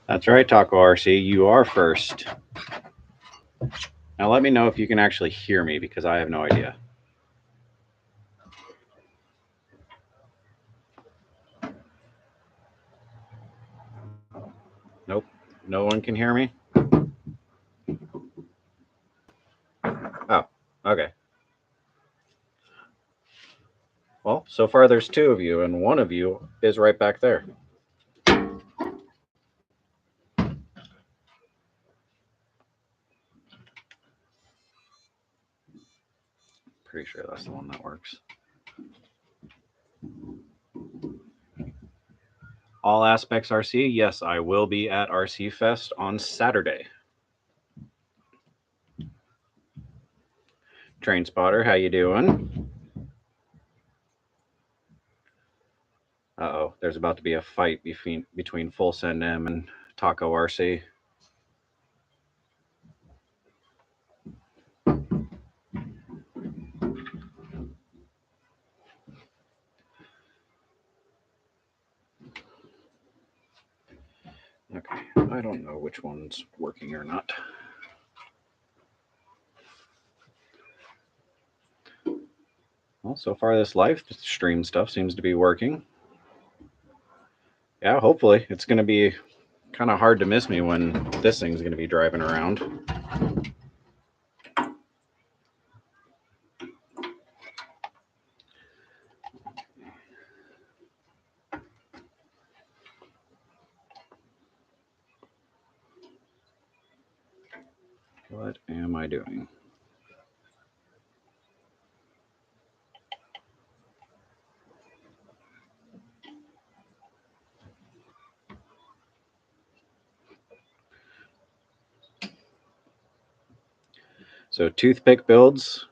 That's right, Taco RC. You are first. Now let me know if you can actually hear me because I have no idea. Nope. No one can hear me? Oh, okay. Well, so far there's two of you, and one of you is right back there. Pretty sure that's the one that works. All Aspects RC, yes, I will be at RC Fest on Saturday. Train Spotter, how you doing? Uh-oh, there's about to be a fight between Full Send M and Taco RC. Okay, I don't know which one's working or not. Well, so far this live stream stuff seems to be working. Yeah, hopefully. It's going to be kind of hard to miss me when this thing's going to be driving around. What am I doing? So toothpick builds.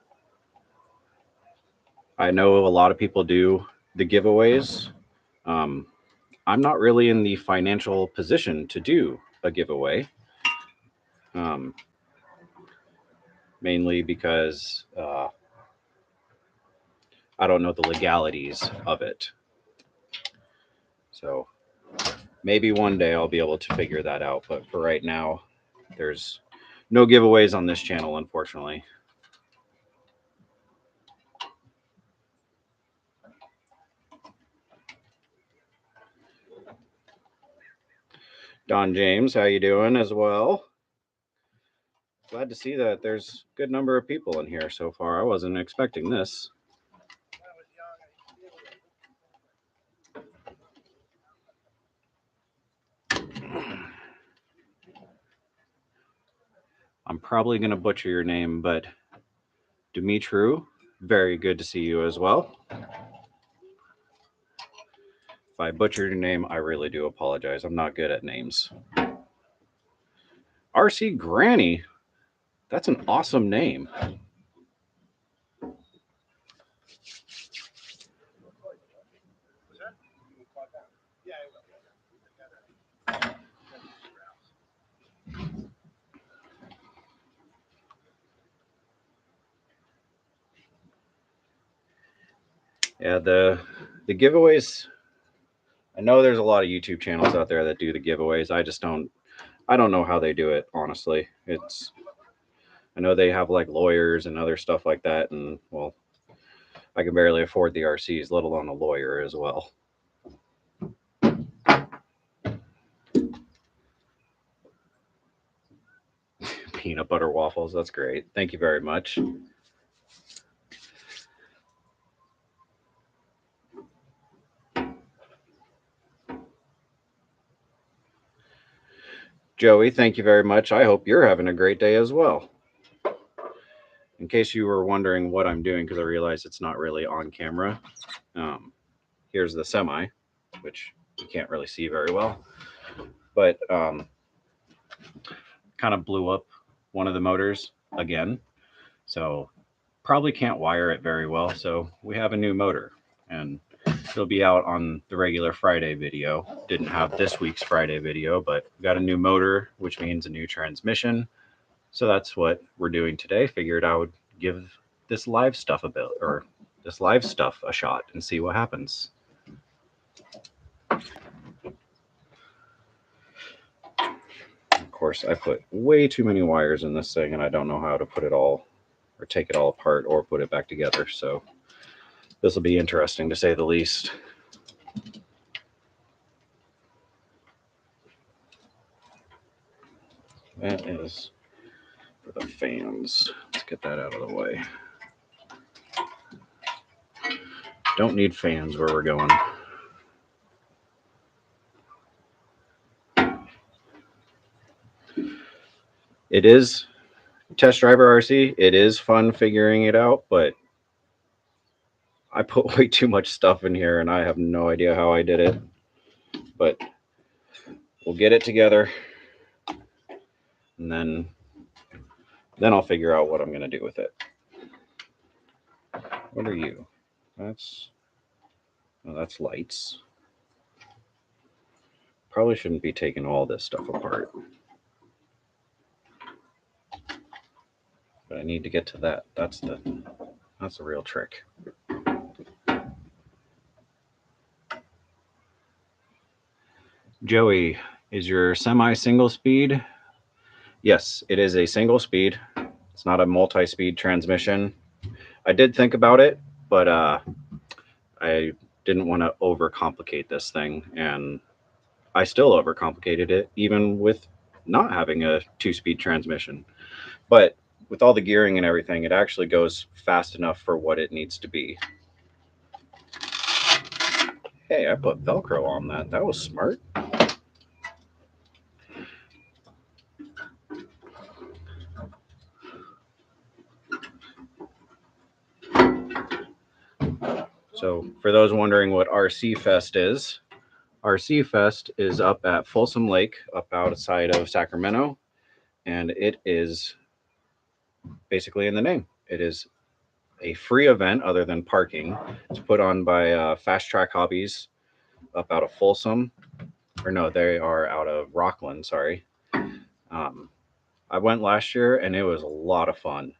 I know a lot of people do the giveaways. I'm not really in the financial position to do a giveaway. Mainly because I don't know the legalities of it. So maybe one day I'll be able to figure that out. But for right now, there's no giveaways on this channel, unfortunately. Don James, how you doing as well? Glad to see that there's a good number of people in here so far. I wasn't expecting this. I'm probably going to butcher your name, but Dumitru, very good to see you as well. If I butchered your name, I really do apologize. I'm not good at names. RC Granny, that's an awesome name. Yeah, the giveaways. I know there's a lot of YouTube channels out there that do the giveaways. I don't know how they do it, honestly. I know they have like lawyers and other stuff like that, and well, I can barely afford the RCs, let alone a lawyer as well. Peanut butter waffles, that's great. Thank you very much. Joey, thank you very much. I hope you're having a great day as well. In case you were wondering what I'm doing, because I realize it's not really on camera, here's the semi, which you can't really see very well, but kind of blew up one of the motors again. So probably can't wire it very well. So we have a new motor, and it'll be out on the regular Friday video. Didn't have this week's Friday video, but we got a new motor, which means a new transmission. So that's what we're doing today. Figured I would give this live stuff a shot and see what happens. Of course, I put way too many wires in this thing, and I don't know how to put it all or take it all apart or put it back together. So this will be interesting to say the least. That is for the fans. Let's get that out of the way. Don't need fans where we're going. It is Test Driver RC. It is fun figuring it out, but I put way too much stuff in here and I have no idea how I did it. But we'll get it together, and then I'll figure out what I'm going to do with it. What are you? That's lights. Probably shouldn't be taking all this stuff apart. But I need to get to that. That's the real trick. Joey, is your semi single speed? Yes, it is a single speed. It's not a multi-speed transmission. I did think about it, but I didn't want to overcomplicate this thing, and I still overcomplicated it even with not having a 2-speed transmission. But with all the gearing and everything, it actually goes fast enough for what it needs to be. Hey, I put Velcro on that. That was smart. So for those wondering what RC Fest is up at Folsom Lake, up outside of Sacramento. And it is basically in the name. It is a free event other than parking. It's put on by Fast Track Hobbies up out of Folsom. Or no, they are out of Rockland, sorry. I went last year and it was a lot of fun.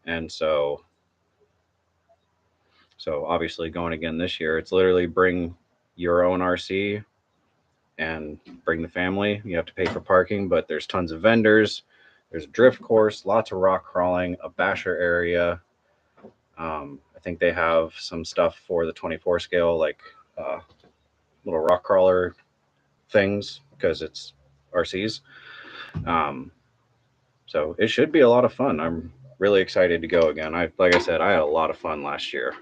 And so obviously going again this year, it's literally bring your own RC and bring the family. You have to pay for parking, but there's tons of vendors. There's a drift course, lots of rock crawling, a basher area. I think they have some stuff for the 24 scale, like little rock crawler things, because it's RCs. So it should be a lot of fun. I'm really excited to go again. Like I said, I had a lot of fun last year.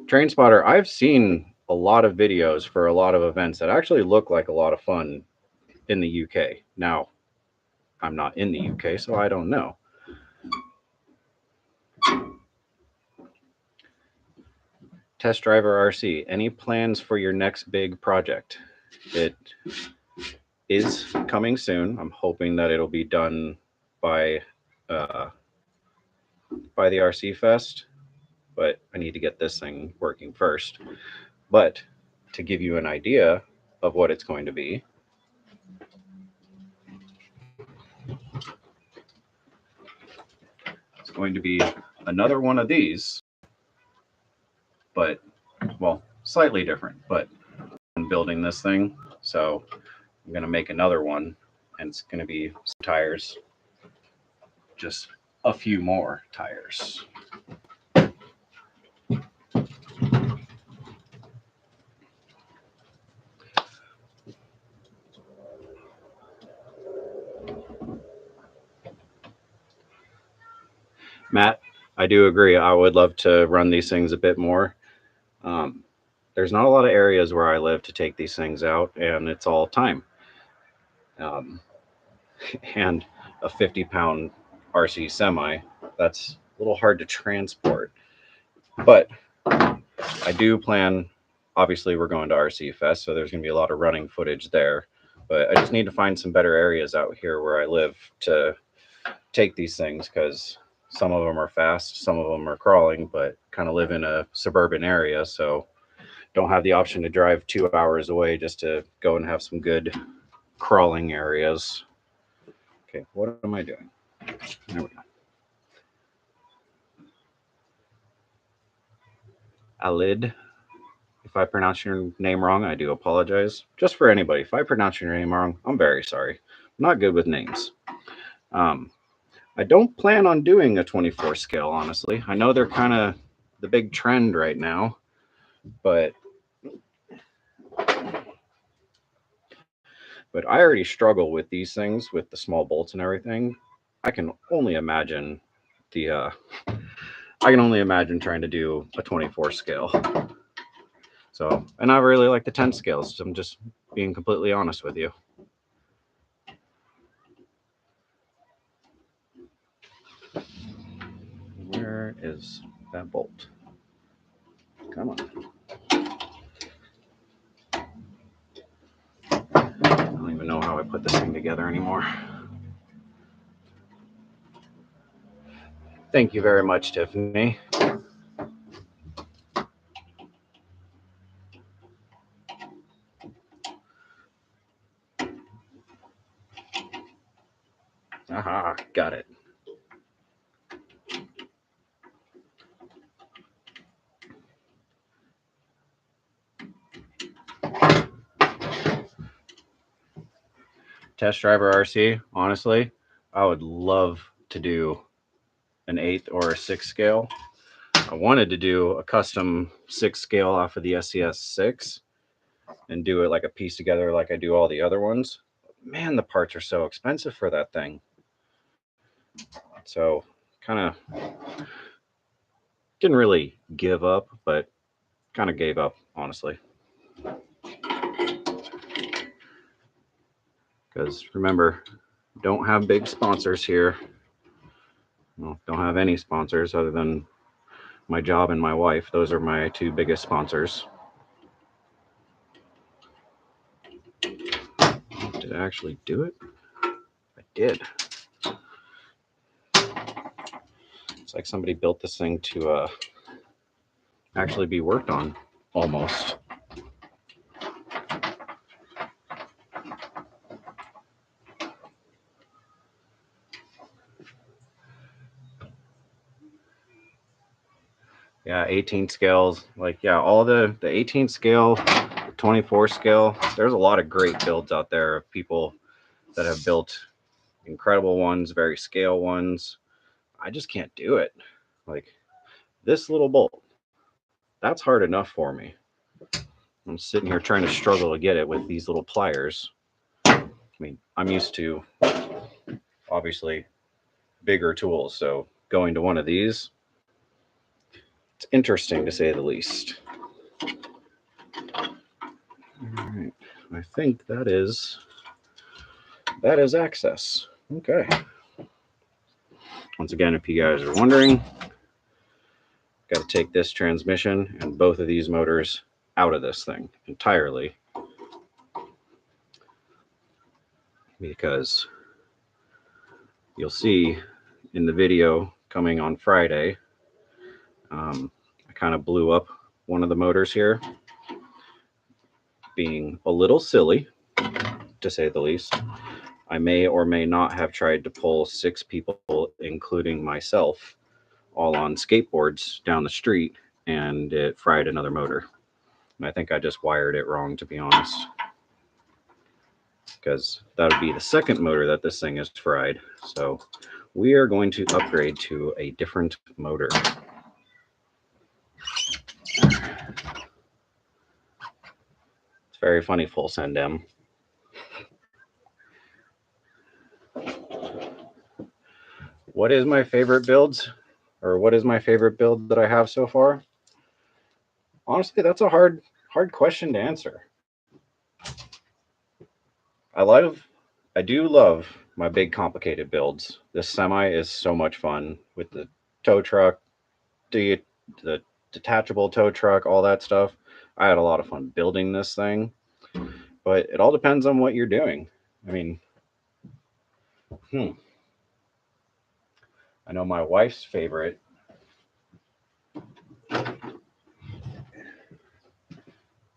Train Spotter, I've seen a lot of videos for a lot of events that actually look like a lot of fun in the UK. Now, I'm not in the UK, so I don't know. Test Driver RC, any plans for your next big project? It is coming soon. I'm hoping that it'll be done by the RC Fest, but I need to get this thing working first. But to give you an idea of what it's going to be, it's going to be another one of these, but, well, slightly different, but I'm building this thing. So I'm going to make another one, and it's going to be tires, just a few more tires. Matt, I do agree. I would love to run these things a bit more. There's not a lot of areas where I live to take these things out, and it's all time. and a 50-pound RC semi. That's a little hard to transport. But I do plan, obviously, we're going to RC Fest, so there's going to be a lot of running footage there. But I just need to find some better areas out here where I live to take these things, because some of them are fast, some of them are crawling, but kind of live in a suburban area. So don't have the option to drive 2 hours away just to go and have some good crawling areas. Okay, what am I doing? There we go. Alid. If I pronounce your name wrong, I do apologize. Just for anybody, if I pronounce your name wrong, I'm very sorry. I'm not good with names. I don't plan on doing a 24 scale, honestly. I know they're kind of the big trend right now, but I already struggle with these things with the small bolts and everything. I can only imagine the I can only imagine trying to do a 24 scale. So, and I really like the 10 scales. So I'm just being completely honest with you. Where is that bolt? Come on. I don't even know how I put this thing together anymore. Thank you very much, Tiffany. Aha, got it. Test driver RC, honestly, I would love to do an 8th or a 6th scale. I wanted to do a custom 6 scale off of the SCS 6 and do it like a piece together like I do all the other ones. Man, the parts are so expensive for that thing. So kind of didn't really give up, but kind of gave up, honestly. Because remember, don't have big sponsors here. Well, don't have any sponsors other than my job and my wife. Those are my two biggest sponsors. Did I actually do it? I did. It's like somebody built this thing to actually be worked on, almost. Yeah, 18 scales. Like, yeah, all the 18 scale, 24 scale. There's a lot of great builds out there of people that have built incredible ones, very scale ones. I just can't do it. Like this little bolt, that's hard enough for me. I'm sitting here trying to struggle to get it with these little pliers. I mean, I'm used to obviously bigger tools, so going to one of these, it's interesting to say the least. All right, I think that is access. Okay. Once again, if you guys are wondering, got to take this transmission and both of these motors out of this thing entirely, because you'll see in the video coming on Friday, I kind of blew up one of the motors here, being a little silly, to say the least. I may or may not have tried to pull 6 people, including myself, all on skateboards down the street, and it fried another motor. And I think I just wired it wrong, to be honest, because that would be the second motor that this thing is fried. So we are going to upgrade to a different motor. It's very funny, Full Send M. What is my favorite builds, or what is my favorite build that I have so far? Honestly, that's a hard question to answer. I love I do love my big complicated builds. This semi is so much fun with the tow truck, the the detachable tow truck, all that stuff. I had a lot of fun building this thing, but it all depends on what you're doing. I mean, I know my wife's favorite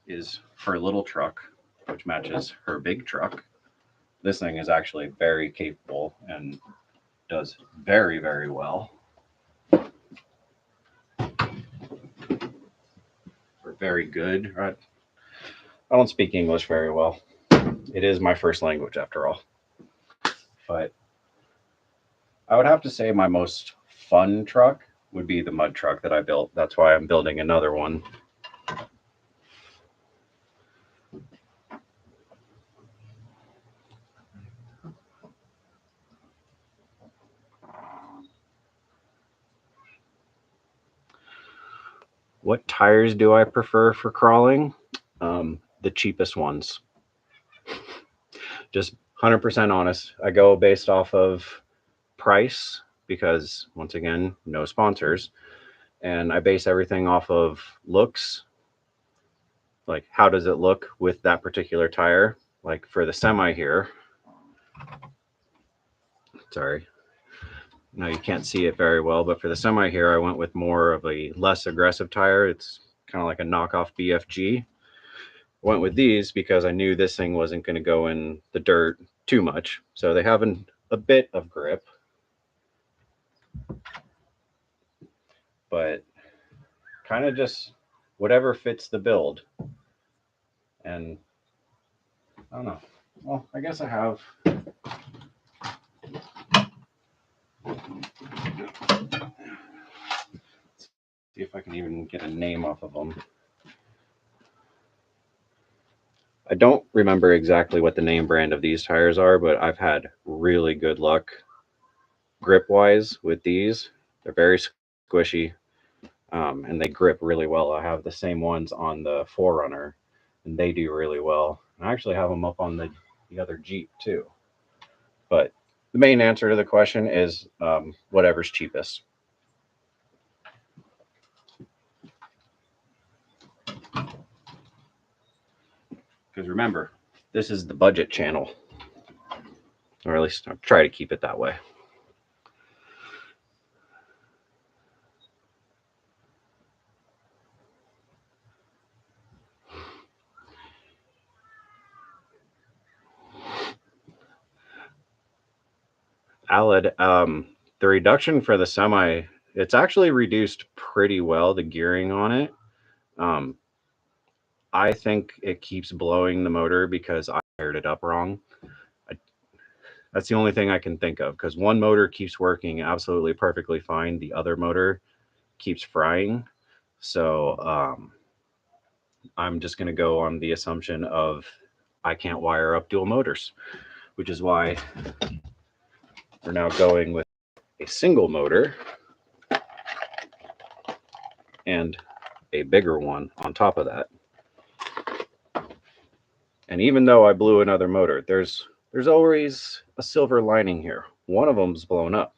is her little truck, which matches her big truck. This thing is actually very capable and does very, very well. Or very good. Right? I don't speak English very well. It is my first language after all. But I would have to say my most fun truck would be the mud truck that I built. That's why I'm building another one. What tires do I prefer for crawling? The cheapest ones. Just 100% honest. I go based off of price because, once again, no sponsors. And I base everything off of looks. Like, how does it look with that particular tire? Like for the semi here. Sorry. Now you can't see it very well, but for the semi here, I went with more of a less aggressive tire. It's kind of like a knockoff BFG. Went with these because I knew this thing wasn't going to go in the dirt too much. So they have a bit of grip, but kind of just whatever fits the build. And I don't know. Well, I guess I have. See if I can even get a name off of them. I don't remember exactly what the name brand of these tires are, but I've had really good luck grip wise with these. They're very squishy, and they grip really well. I have the same ones on the 4Runner, and they do really well. I actually have them up on the other Jeep too. But the main answer to the question is whatever's cheapest. Because remember, this is the budget channel, or at least I'll try to keep it that way. Alid, the reduction for the semi, it's actually reduced pretty well, the gearing on it. Um, I think it keeps blowing the motor because I wired it up wrong. That's the only thing I can think of because one motor keeps working absolutely perfectly fine. The other motor keeps frying. So I'm just going to go on the assumption of I can't wire up dual motors, which is why we're now going with a single motor and a bigger one on top of that. And even though I blew another motor, there's always a silver lining here. One of them's blown up.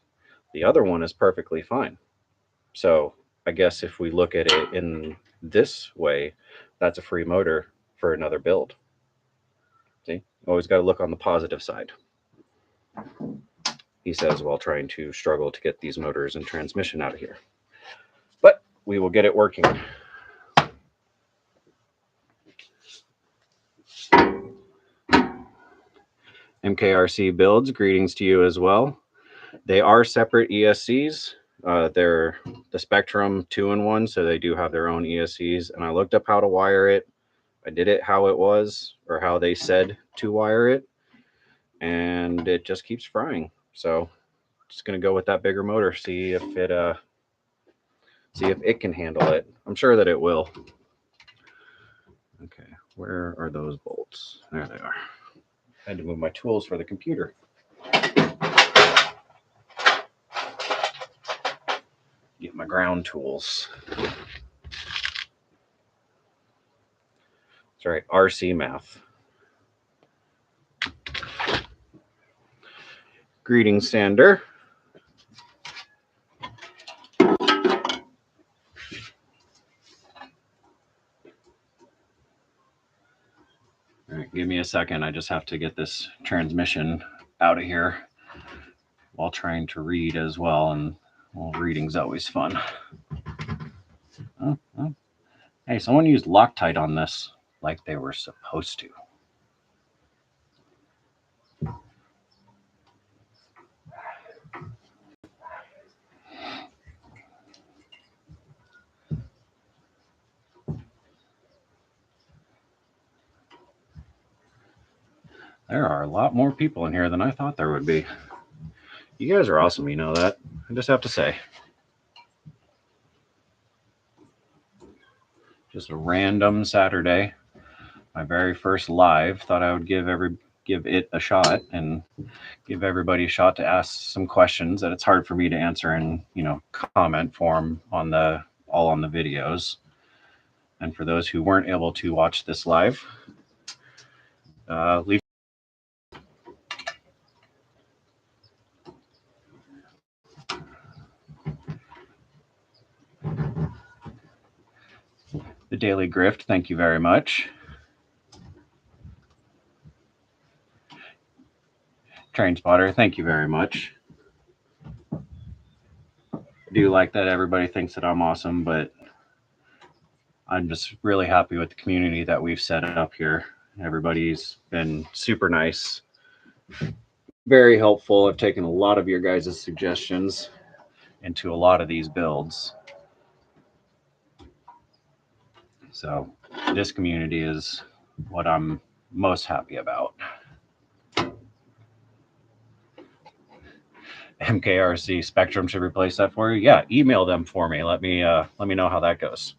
The other one is perfectly fine. So I guess if we look at it in this way, that's a free motor for another build. See, always got to look on the positive side. He says while trying to struggle to get these motors and transmission out of here. But we will get it working. MKRC Builds, greetings to you as well. They are separate ESCs. They're the Spectrum 2-in-1, so they do have their own ESCs. And I looked up how to wire it. I did it how it was, or how they said to wire it, and it just keeps frying. So just gonna go with that bigger motor, see if it can handle it. I'm sure that it will. Okay, where are those bolts? There they are. I had to move my tools for the computer. Get my ground tools. That's right, RC math. Greetings, Sander. All right, give me a second. I just have to get this transmission out of here while trying to read as well. And well, reading's always fun. Oh. Hey, someone used Loctite on this like they were supposed to. There are a lot more people in here than I thought there would be. You guys are awesome, you know that. I just have to say. Just a random Saturday. My very first live. Thought I would give it a shot and give everybody a shot to ask some questions that it's hard for me to answer in, comment form on the videos. And for those who weren't able to watch this live, leave. The Daily Grift, thank you very much. Train Spotter, thank you very much. I do like that everybody thinks that I'm awesome, but I'm just really happy with the community that we've set up here. Everybody's been super nice, very helpful. I've taken a lot of your guys' suggestions into a lot of these builds. So this community is what I'm most happy about. MKRC Spectrum should replace that for you. Yeah, email them for me. Let me know how that goes.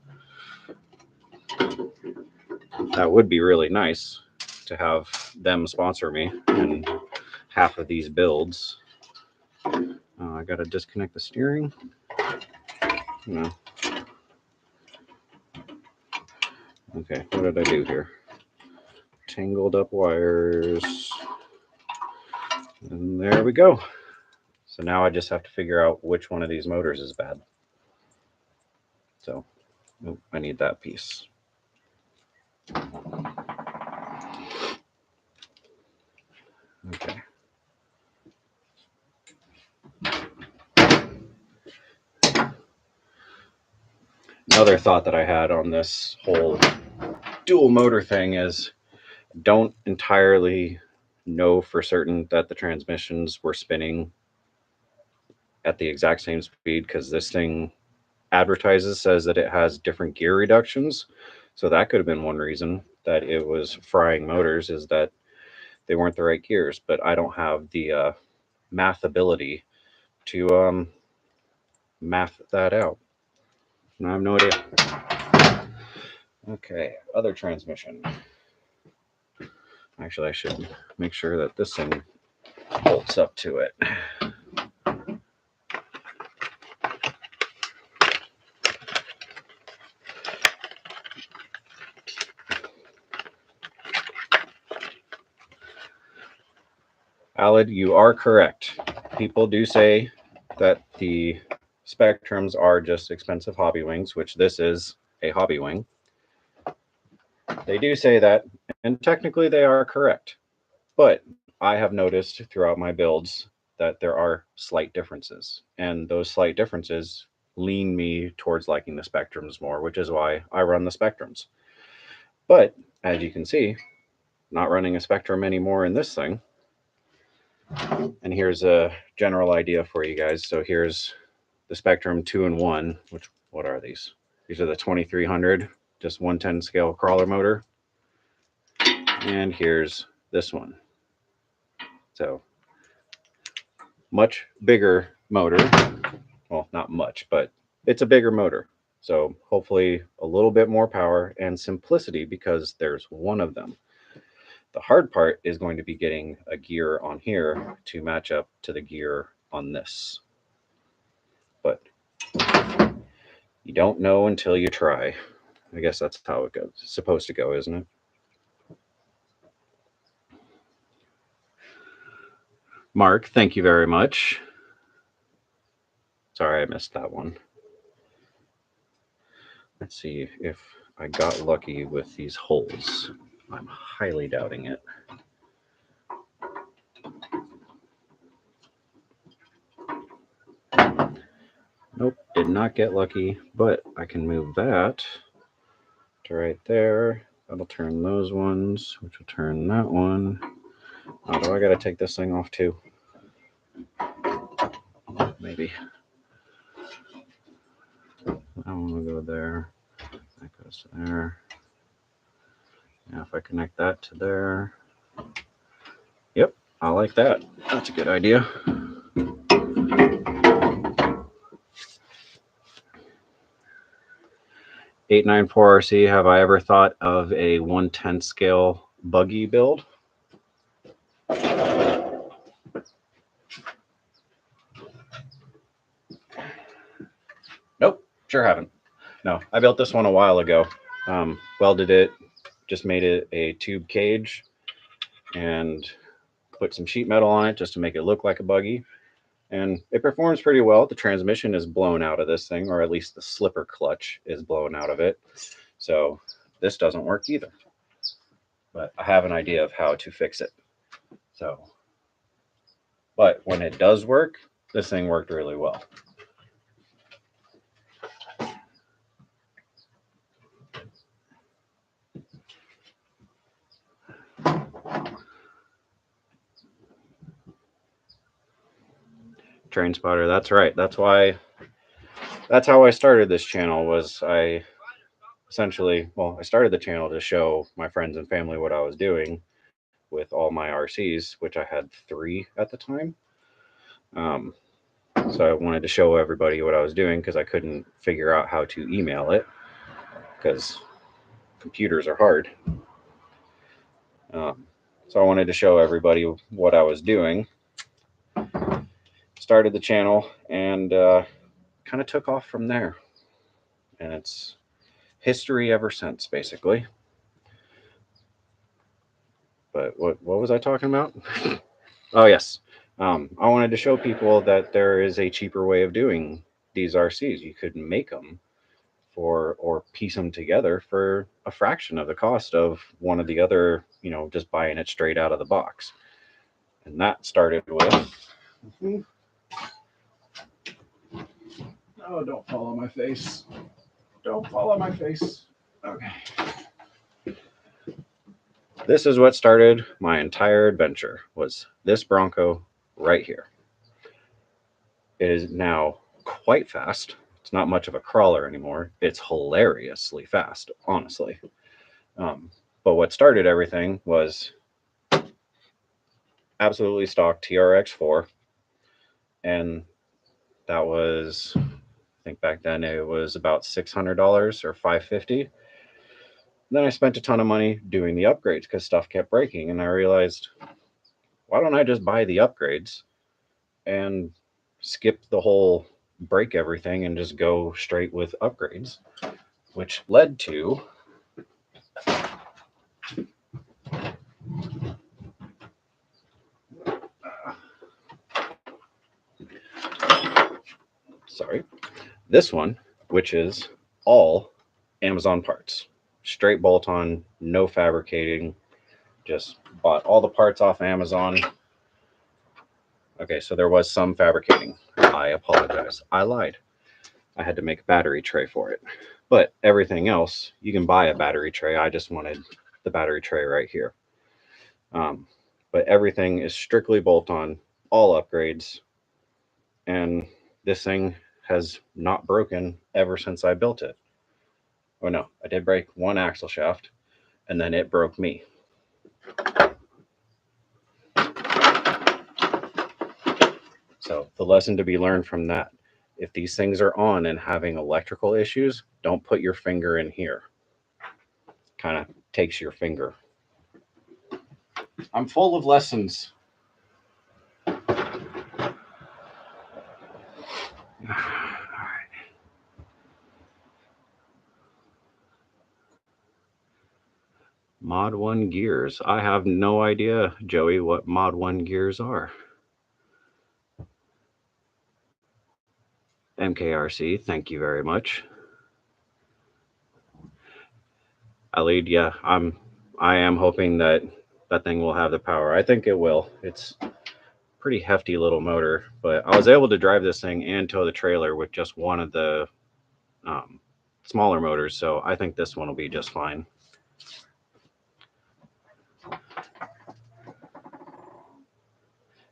That would be really nice to have them sponsor me in half of these builds. I gotta disconnect the steering. No. Okay, what did I do here? Tangled up wires. And there we go. So now I just have to figure out which one of these motors is bad. So I need that piece. Okay. Another thought that I had on this whole dual motor thing is don't entirely know for certain that the transmissions were spinning at the exact same speed, because this thing says that it has different gear reductions. So that could have been one reason that it was frying motors, is that they weren't the right gears. But I don't have the math ability to math that out. I have no idea. Okay, other transmission. Actually, I should make sure that this thing bolts up to it. Alid, you are correct. People do say that the Spectrums are just expensive hobby wings, which this is a hobby wing. They do say that, and technically they are correct. But I have noticed throughout my builds that there are slight differences, and those slight differences lean me towards liking the Spectrums more, which is why I run the Spectrums. But as you can see, not running a Spectrum anymore in this thing. And here's a general idea for you guys. So here's the Spectrum 2-in-1, which, what are these? These are the 2300, just 110 scale crawler motor. And here's this one. So much bigger motor. Well, not much, but it's a bigger motor. So hopefully a little bit more power and simplicity, because there's one of them. The hard part is going to be getting a gear on here to match up to the gear on this. But you don't know until you try. I guess that's how it goes. It's supposed to go, isn't it? Mark, thank you very much. Sorry, I missed that one. Let's see if I got lucky with these holes. I'm highly doubting it. Nope, did not get lucky, but I can move that to right there. That'll turn those ones, which will turn that one. Oh, do I gotta take this thing off too? Maybe. That one will go there. That goes there. Now if I connect that to there. Yep, I like that. That's a good idea. 894RC, have I ever thought of a 1/10 scale buggy build? Nope, sure haven't. No, I built this one a while ago. Welded it, just made it a tube cage, and put some sheet metal on it just to make it look like a buggy. And it performs pretty well. The transmission is blown out of this thing, or at least the slipper clutch is blown out of it. So this doesn't work either. But I have an idea of how to fix it. So, but when it does work, this thing worked really well. Train spotter, that's right. That's how I started this channel. Was I essentially, well, I started the channel to show my friends and family what I was doing with all my RCs, which I had 3 at the time. So I wanted to show everybody what I was doing because I couldn't figure out how to email it because computers are hard. So I wanted to show everybody what I was doing. Started the channel and kind of took off from there. And it's history ever since, basically. But what was I talking about? Oh, yes. I wanted to show people that there is a cheaper way of doing these RCs. You could make them or piece them together for a fraction of the cost of one of the other, just buying it straight out of the box. And that started with. Oh, don't fall on my face. Don't fall on my face. Okay. This is what started my entire adventure, was this Bronco right here. It is now quite fast. It's not much of a crawler anymore. It's hilariously fast, honestly. But what started everything was absolutely stock TRX4. And that was, I think back then it was about $600 or $550. Then I spent a ton of money doing the upgrades because stuff kept breaking. And I realized, why don't I just buy the upgrades and skip the whole break everything and just go straight with upgrades, which led to this one, which is all Amazon parts, straight bolt on, no fabricating, just bought all the parts off Amazon. Okay, so there was some fabricating. I apologize. I lied. I had to make a battery tray for it. But everything else, you can buy a battery tray. I just wanted the battery tray right here. But everything is strictly bolt on, all upgrades. And this thing has not broken ever since I built it. Oh no, I did break one axle shaft and then it broke me. So the lesson to be learned from that, if these things are on and having electrical issues, don't put your finger in here. Kind of takes your finger. I'm full of lessons. All right. Mod 1 gears. I have no idea, Joey, what Mod 1 gears are. MKRC, thank you very much. Alid, yeah, I am hoping that that thing will have the power. I think it will. It's pretty hefty little motor, but I was able to drive this thing and tow the trailer with just one of the smaller motors, so I think this one will be just fine.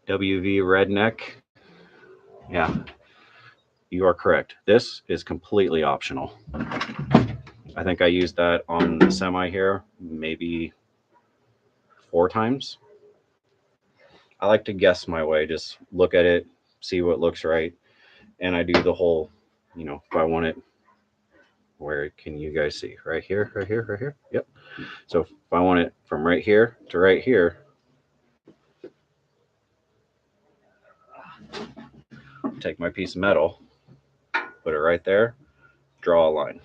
WV Redneck, yeah, you are correct. This is completely optional. I think I used that on the semi here maybe 4 times. I like to guess my way, just look at it, see what looks right, and I do the whole, if I want it, where can you guys see? Right here, right here, right here. Yep. So if I want it from right here to right here, take my piece of metal, put it right there, draw a line.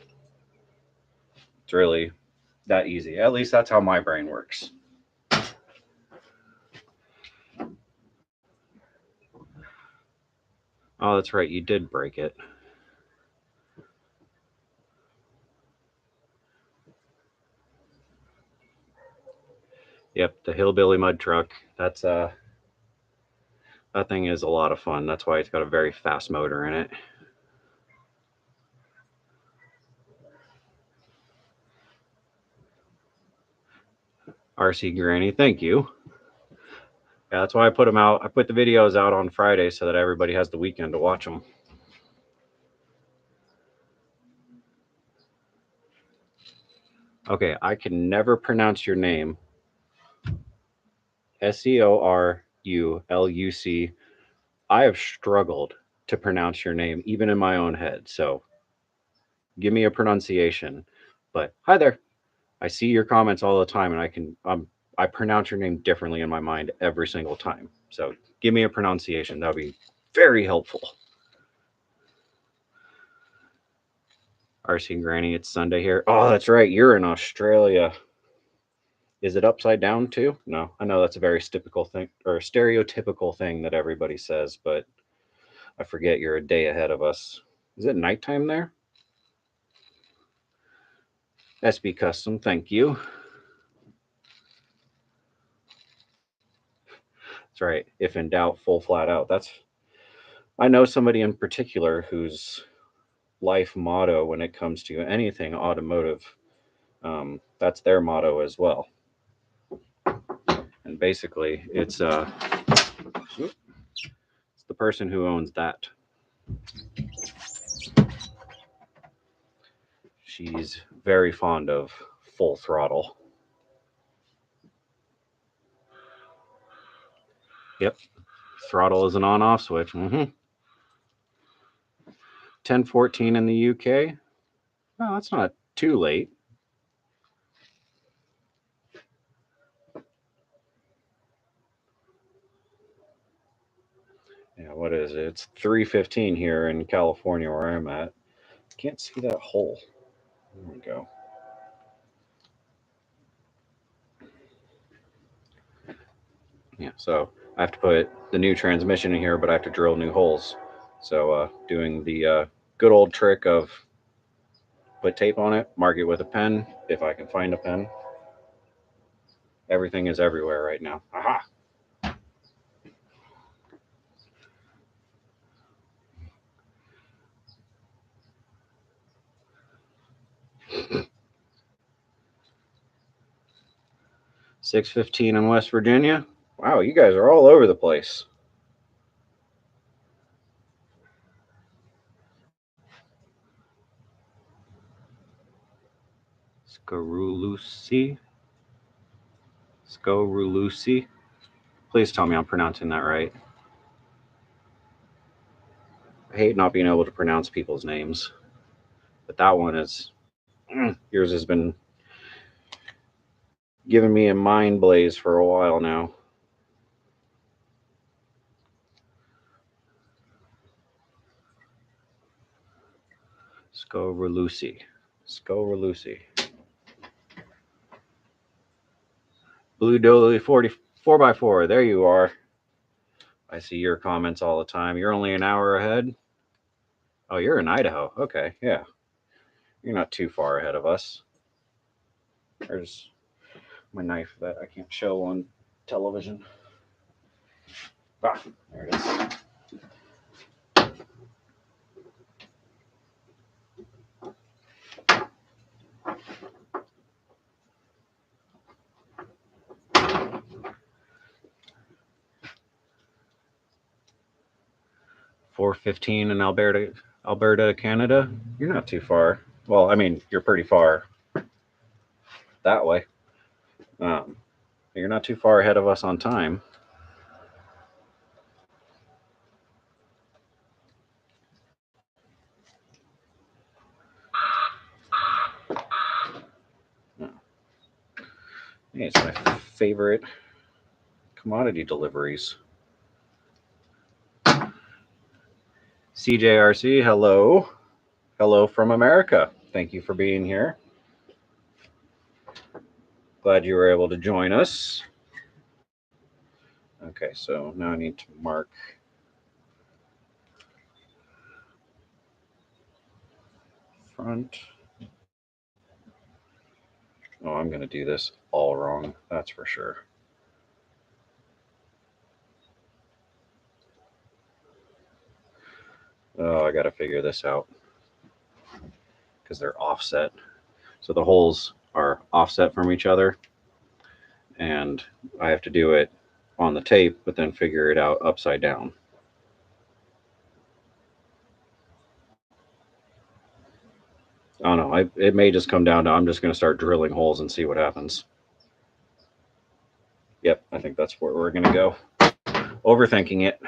It's really that easy. At least that's how my brain works. Oh, that's right. You did break it. Yep, the Hillbilly Mud Truck. That's that thing is a lot of fun. That's why it's got a very fast motor in it. RC Granny, thank you. Yeah, that's why I put them out. I put the videos out on Friday so that everybody has the weekend to watch them. Okay, I can never pronounce your name. Seoruluc. I have struggled to pronounce your name, even in my own head. So give me a pronunciation. But hi there. I see your comments all the time, and I pronounce your name differently in my mind every single time. So give me a pronunciation. That would be very helpful. RC Granny, it's Sunday here. Oh, that's right. You're in Australia. Is it upside down too? No, I know that's a very typical thing or stereotypical thing that everybody says, but I forget you're a day ahead of us. Is it nighttime there? SB Custom, thank you. That's right. If in doubt, full flat out. I know somebody in particular whose life motto when it comes to anything automotive, that's their motto as well. And basically, it's the person who owns that. She's very fond of full throttle. Yep, throttle is an on-off switch. 1014 in the UK. Oh, that's not too late. Yeah, what is it? It's 3:15 here in California where I'm at. Can't see that hole. There we go. Yeah, so I have to put the new transmission in here, but I have to drill new holes. So doing the good old trick of put tape on it, mark it with a pen, if I can find a pen. Everything is everywhere right now. Aha! $6.15 in West Virginia. Wow, you guys are all over the place. Skorulusi. Skorulusi. Please tell me I'm pronouncing that right. I hate not being able to pronounce people's names, but that one is. Yours has been giving me a mind blaze for a while now. Skorulusi. Skorulusi. Blue Dolly 44x4. There you are. I see your comments all the time. You're only an hour ahead. Oh, you're in Idaho. Okay, yeah. You're not too far ahead of us. There's my knife that I can't show on television. Ah, there it is. 4:15 in Alberta, Canada. You're not too far. Well, I mean, you're pretty far that way. Um, you're not too far ahead of us on time. Hey, it's my favorite commodity deliveries. CJRC, hello. Hello from America. Thank you for being here. Glad you were able to join us. Okay, so now I need to mark front. Oh, I'm going to do this all wrong. That's for sure. Oh, I got to figure this out because they're offset. So the holes are offset from each other, and I have to do it on the tape, but then figure it out upside down. I don't know. It may just come down to I'm just going to start drilling holes and see what happens. Yep, I think that's where we're going to go. Overthinking it.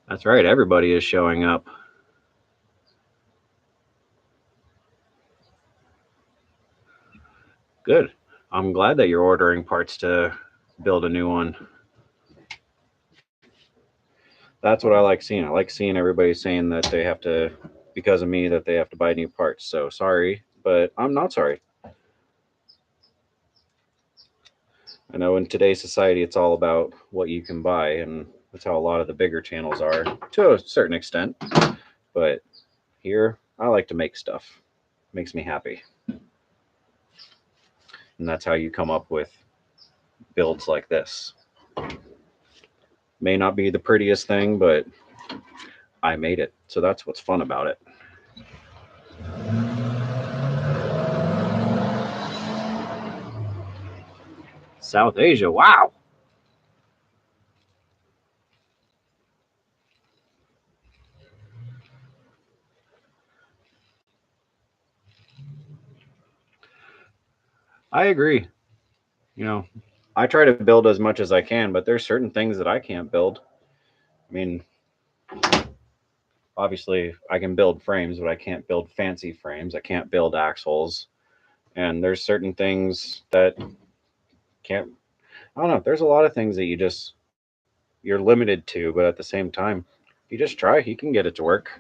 That's right. Everybody is showing up. Good. I'm glad that you're ordering parts to build a new one. That's what I like seeing. I like seeing everybody saying that they have to, because of me, that they have to buy new parts. So sorry, but I'm not sorry. I know in today's society, it's all about what you can buy, and that's how a lot of the bigger channels are to a certain extent. But here, I like to make stuff. It makes me happy. And that's how you come up with builds like this. May not be the prettiest thing, but I made it. So that's what's fun about it. South Asia, wow. I agree. You know, I try to build as much as I can, but there's certain things that I can't build. I mean, obviously, I can build frames, but I can't build fancy frames. I can't build axles. And there's certain things that can't, I don't know. There's a lot of things that you're limited to, but at the same time, you just try, you can get it to work.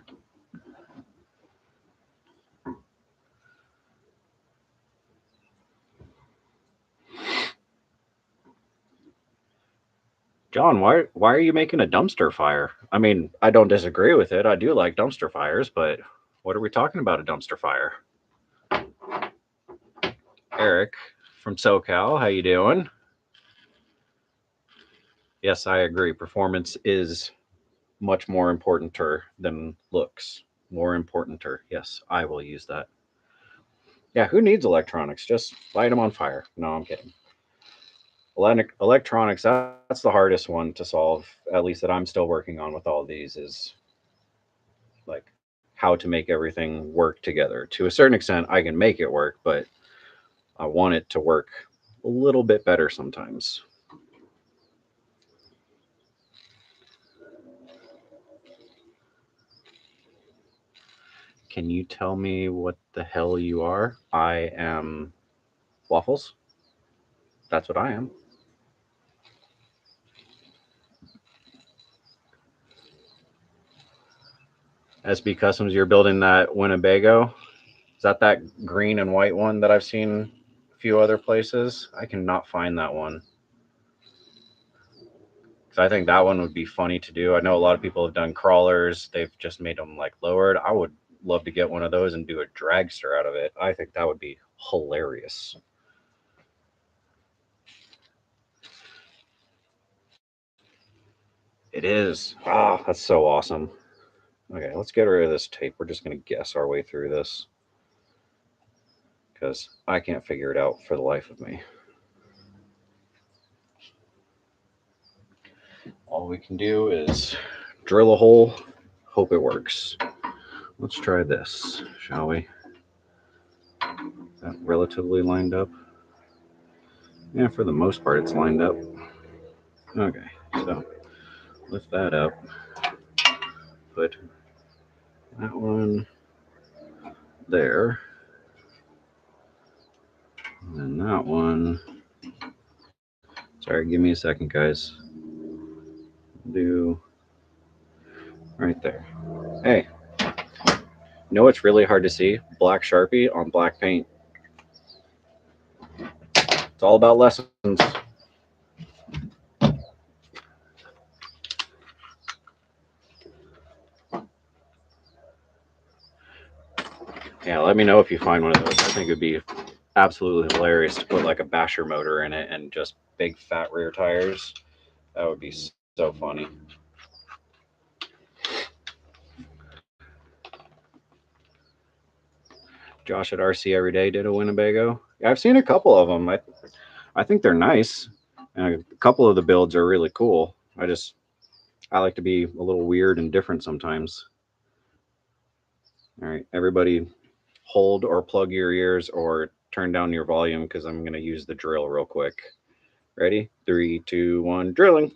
John, why are you making a dumpster fire? I mean, I don't disagree with it. I do like dumpster fires, but what are we talking about a dumpster fire? Eric from SoCal, how you doing? Yes, I agree. Performance is much more importanter than looks. More importanter. Yes, I will use that. Yeah, who needs electronics? Just light them on fire. No, I'm kidding. Electronics, that's the hardest one to solve, at least that I'm still working on with all these, is like how to make everything work together. To a certain extent, I can make it work, but I want it to work a little bit better sometimes. Can you tell me what the hell you are? I am Waffles. That's what I am. SB Customs, you're building that Winnebago. Is that green and white one that I've seen a few other places? I cannot find that one. because I think that one would be funny to do. I know a lot of people have done crawlers. They've just made them like lowered. I would love to get one of those and do a dragster out of it. I think that would be hilarious. It is. Ah, that's so awesome. Okay, let's get rid of this tape. We're just going to guess our way through this because I can't figure it out for the life of me. All we can do is drill a hole, hope it works. Let's try this, shall we? Is that relatively lined up? Yeah, for the most part, it's lined up. Okay, so lift that up, put that one there, and then that one. Sorry, give me a second, guys. Do right there. Hey, you know what's really hard to see? Black Sharpie on black paint. It's all about lessons. Yeah, let me know if you find one of those. I think it'd be absolutely hilarious to put like a basher motor in it and just big fat rear tires. That would be so funny. Josh at RC Every Day did a Winnebago. Yeah, I've seen a couple of them. I think they're nice. And a couple of the builds are really cool. I like to be a little weird and different sometimes. All right, everybody hold or plug your ears or turn down your volume because I'm going to use the drill real quick. Ready? 3, 2, 1, drilling.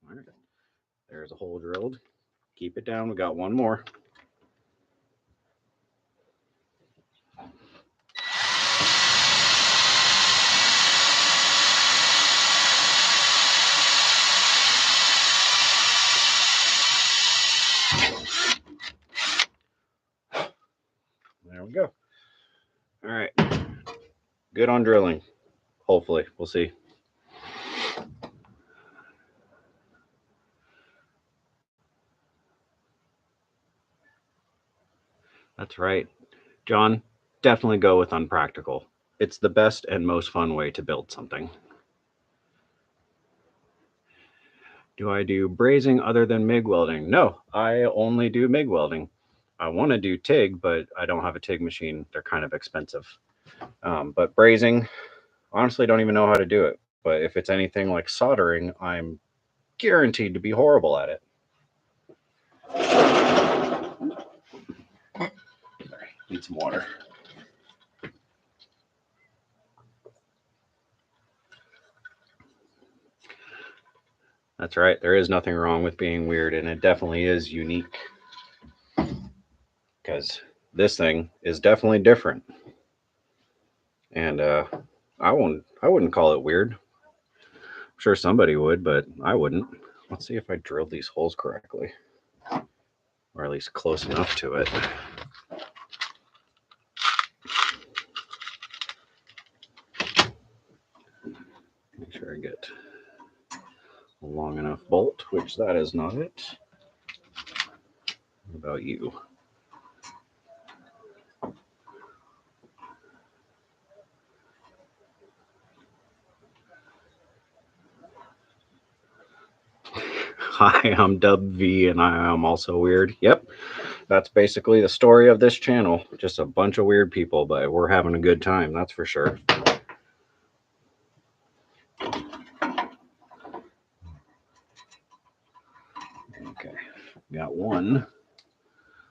All right. There's a hole drilled. Keep it down. We got one more. There we go. All right. Good on drilling. Hopefully. We'll see. That's right. John, definitely go with unpractical. It's the best and most fun way to build something. Do I do brazing other than MIG welding? No, I only do MIG welding. I want to do TIG, but I don't have a TIG machine. They're kind of expensive. But brazing, honestly, don't even know how to do it. But if it's anything like soldering, I'm guaranteed to be horrible at it. Sorry, need some water. That's right. There is nothing wrong with being weird, and it definitely is unique. Because this thing is definitely different. And I wouldn't call it weird. I'm sure somebody would, but I wouldn't. Let's see if I drilled these holes correctly. Or at least close enough to it. Make sure I get a long enough bolt, which that is not it. What about you? Hi, I'm Dub V, and I am also weird. Yep, that's basically the story of this channel. Just a bunch of weird people, but we're having a good time, that's for sure. Okay, got one.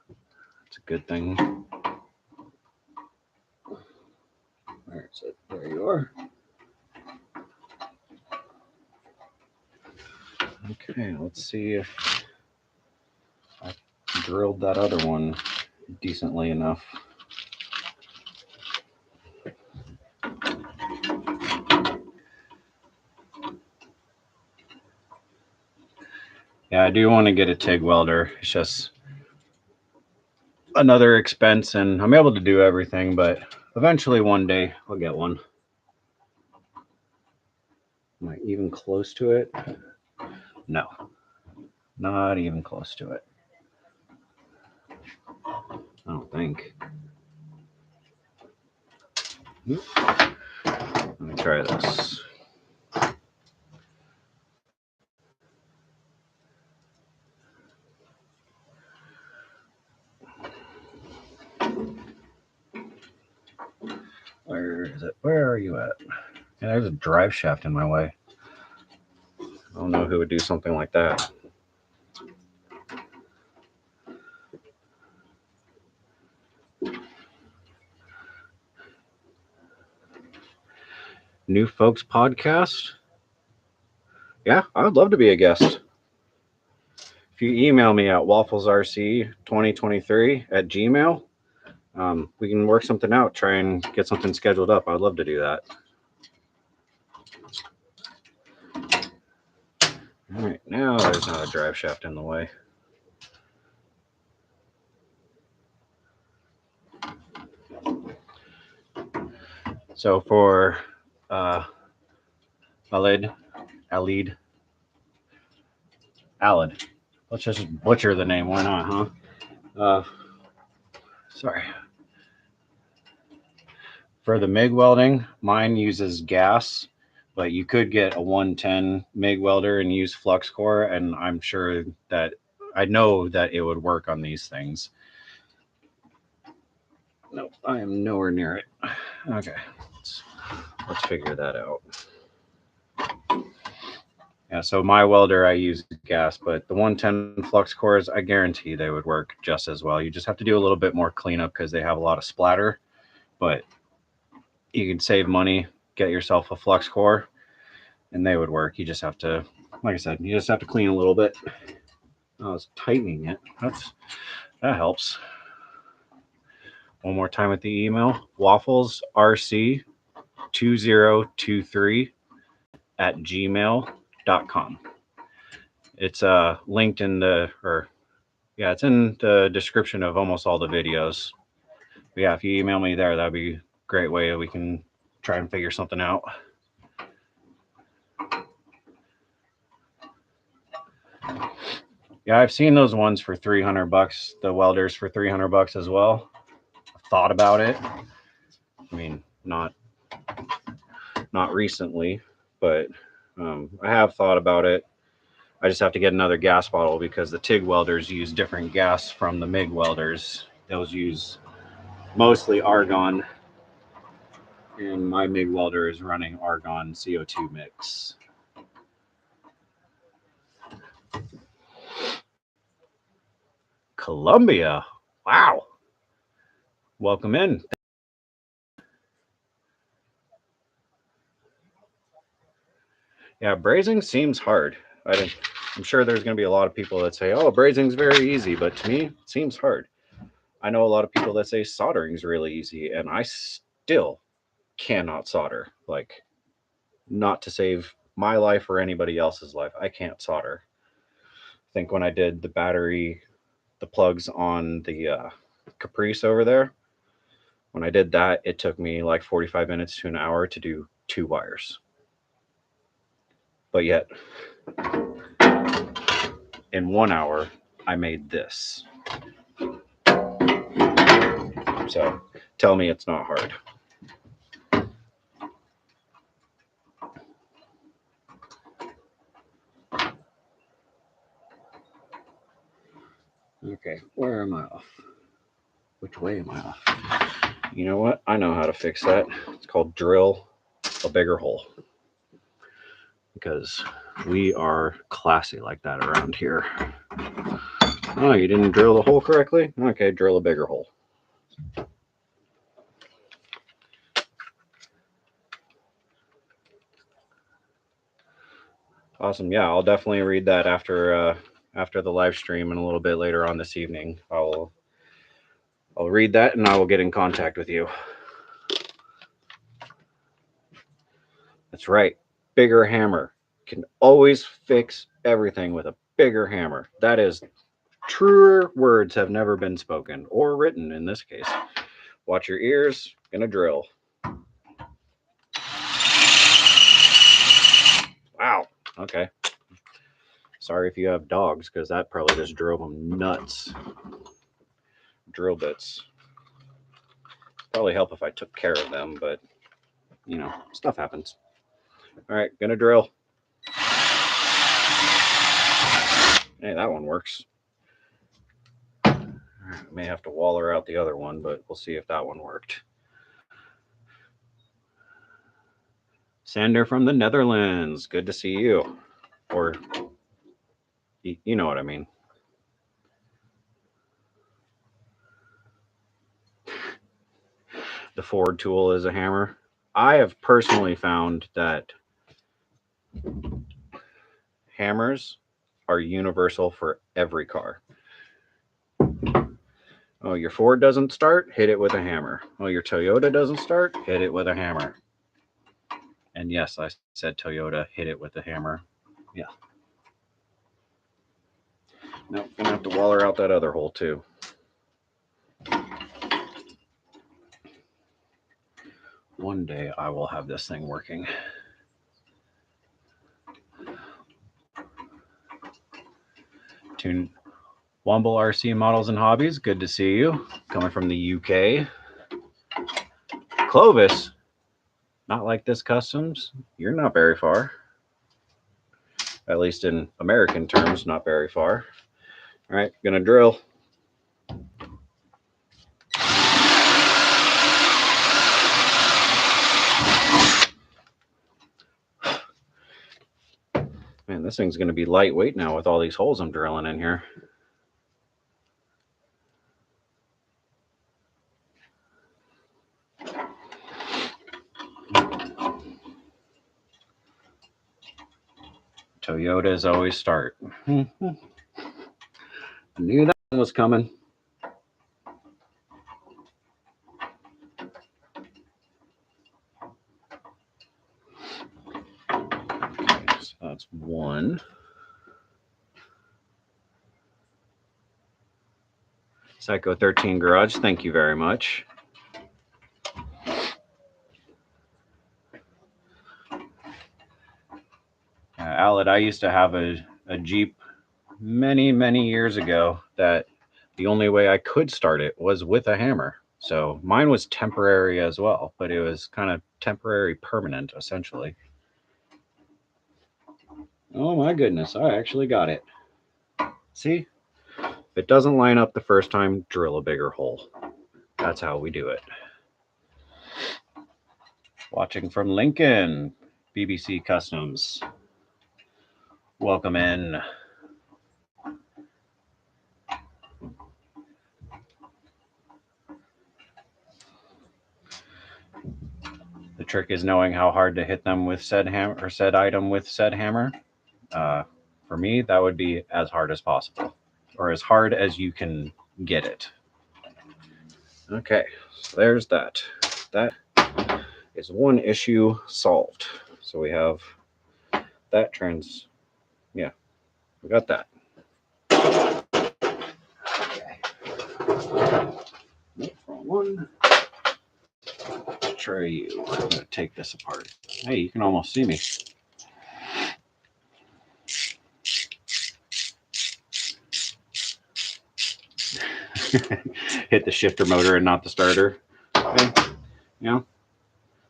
That's a good thing. Where is it? There you are. Okay, let's see if I drilled that other one decently enough. Yeah, I do want to get a TIG welder. It's just another expense, and I'm able to do everything, but eventually one day I'll get one. Am I even close to it? No, not even close to it. I don't think. Let me try this. Where is it? Where are you at? Yeah, there's a drive shaft in my way. I don't know who would do something like that. New Folks Podcast? Yeah, I would love to be a guest. If you email me at wafflesrc2023@gmail, we can work something out, try and get something scheduled up. I'd love to do that. All right, now there's not a drive shaft in the way. So for Alid, let's just butcher the name. Why not, huh? Sorry. For the MIG welding, mine uses gas, but you could get a 110 MIG welder and use flux core, and I'm sure that I know that it would work on these things. Nope, I am nowhere near it. Okay, let's figure that out. Yeah, so my welder, I use gas, but the 110 flux cores, I guarantee they would work just as well. You just have to do a little bit more cleanup because they have a lot of splatter, but you can save money, get yourself a flux core, and they would work. You just have to, like I said, you just have to clean a little bit. I was tightening it. That helps. One more time with the email, wafflesrc2023@gmail.com. It's linked in it's in the description of almost all the videos. But yeah, if you email me there, that'd be a great way we can try and figure something out. Yeah, I've seen those ones for $300, the welders for $300 as well. I've thought about it. I mean, not recently, but I have thought about it. I just have to get another gas bottle because the TIG welders use different gas from the MIG welders. Those use mostly argon, and my MIG welder is running argon CO2 mix. Colombia. Wow. Welcome in. Yeah, brazing seems hard. I'm sure there's going to be a lot of people that say, oh, brazing's very easy, but to me, it seems hard. I know a lot of people that say soldering's really easy, and I still cannot solder. Like, not to save my life or anybody else's life. I can't solder. I think when I did the plugs on the Caprice over there, when I did that, it took me like 45 minutes to an hour to do 2 wires. But yet, in 1 hour, I made this. So tell me it's not hard. Okay, where am I off? Which way am I off? You know what? I know how to fix that. It's called drill a bigger hole. Because we are classy like that around here. Oh, you didn't drill the hole correctly? Okay, drill a bigger hole. Awesome. Yeah, I'll definitely read that after the live stream and a little bit later on this evening. I'll read that and I will get in contact with you. That's right. Bigger hammer can always fix everything with a bigger hammer. That is, truer words have never been spoken or written in this case. Watch your ears. Gonna drill. Wow. Okay. Sorry if you have dogs, because that probably just drove them nuts. Drill bits. Probably help if I took care of them, but you know, stuff happens. All right, gonna drill. Hey, that one works. I may have to waller out the other one, but we'll see if that one worked. Sander from the Netherlands. Good to see you. Or, you know what I mean. The Ford tool is a hammer. I have personally found that hammers are universal for every car. Oh, your Ford doesn't start? Hit it with a hammer. Oh, your Toyota doesn't start? Hit it with a hammer. And yes, I said Toyota, hit it with a hammer. Yeah. Nope, gonna have to waller out that other hole too. One day I will have this thing working. Tune Womble RC Models and Hobbies, good to see you. Coming from the UK. Clovis, Not Like This Customs, you're not very far. At least in American terms, not very far. All right, gonna drill. Man, this thing's gonna be lightweight now with all these holes I'm drilling in here. Toyotas always start. I knew that one was coming. Okay, so that's one. Psycho 13 Garage, thank you very much. Aled, I used to have a Jeep many years ago that the only way I could start it was with a hammer. So mine was temporary as well, but it was kind of temporary permanent, essentially. Oh my goodness, I actually got it. See? If it doesn't line up the first time, drill a bigger hole. That's how we do it. Watching from Lincoln, BBC Customs. Welcome in. The trick is knowing how hard to hit them with said hammer or said item with said hammer. For me, that would be as hard as possible, or as hard as you can get it. Okay, so there's that. That is one issue solved. So we have that yeah, we got that. Okay. Nope, wrong one. Try you. I'm gonna take this apart. Hey, you can almost see me. Hit the shifter motor and not the starter. Okay. You know,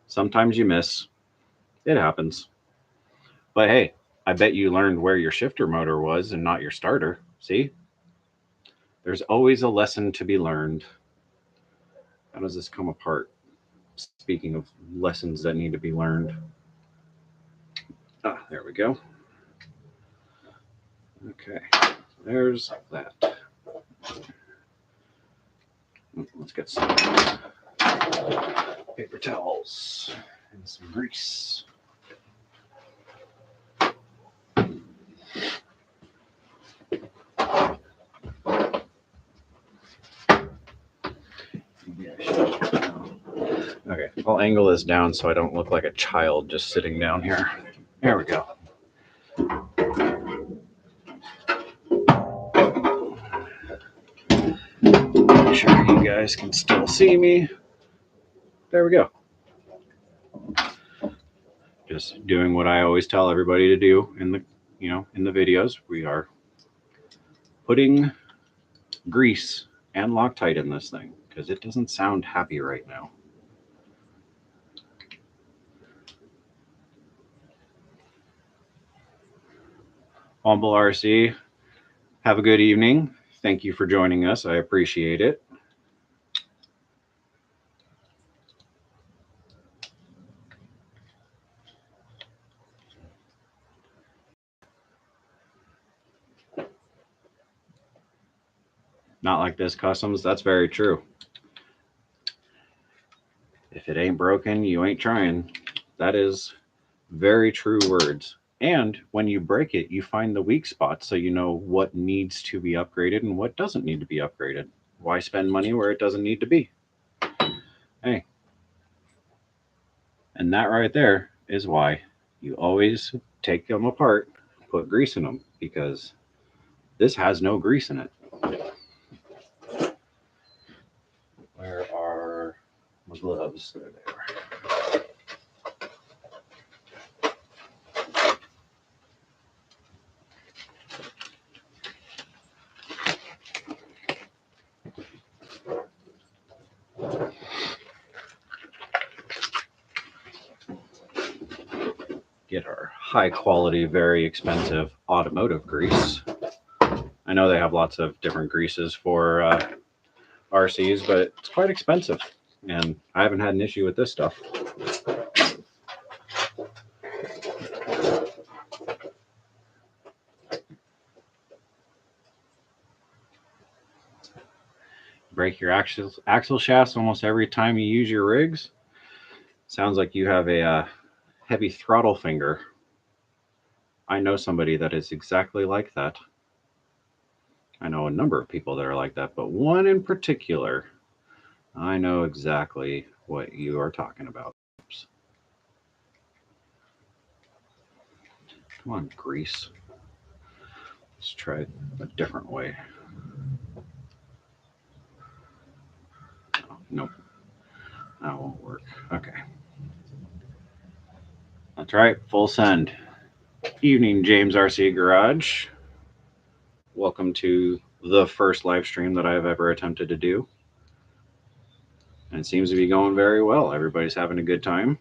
sometimes you miss. It happens. But hey, I bet you learned where your shifter motor was and not your starter. See? There's always a lesson to be learned. How does this come apart? Speaking of lessons that need to be learned. Ah, there we go. Okay, there's that. Let's get some paper towels and some grease. Okay, I'll angle this down so I don't look like a child just sitting down here. There we go. sure you guys can still see me. There we go. Just doing what I always tell everybody to do in the videos. We are putting grease and Loctite in this thing because it doesn't sound happy right now. Humble RC, have a good evening. Thank you for joining us. I appreciate it. Not like this, Customs. That's very true. If it ain't broken, you ain't trying. That is very true words. And when you break it, you find the weak spots so you know what needs to be upgraded and what doesn't need to be upgraded. Why spend money where it doesn't need to be? Hey. And that right there is why you always take them apart, put grease in them, because this has no grease in it. Where are my gloves? There they are. Get our high quality, very expensive automotive grease. I know they have lots of different greases for RCs, but it's quite expensive, and I haven't had an issue with this stuff. Break your axle shafts almost every time you use your rigs. Sounds like you have a heavy throttle finger. I know somebody that is exactly like that. I know a number of people that are like that, but one in particular, I know exactly what you are talking about. Oops. Come on, grease. Let's try it a different way. Oh, nope, that won't work. Okay. That's right, full send. Evening, James RC Garage. Welcome to the first live stream that I've ever attempted to do. And it seems to be going very well. Everybody's having a good time.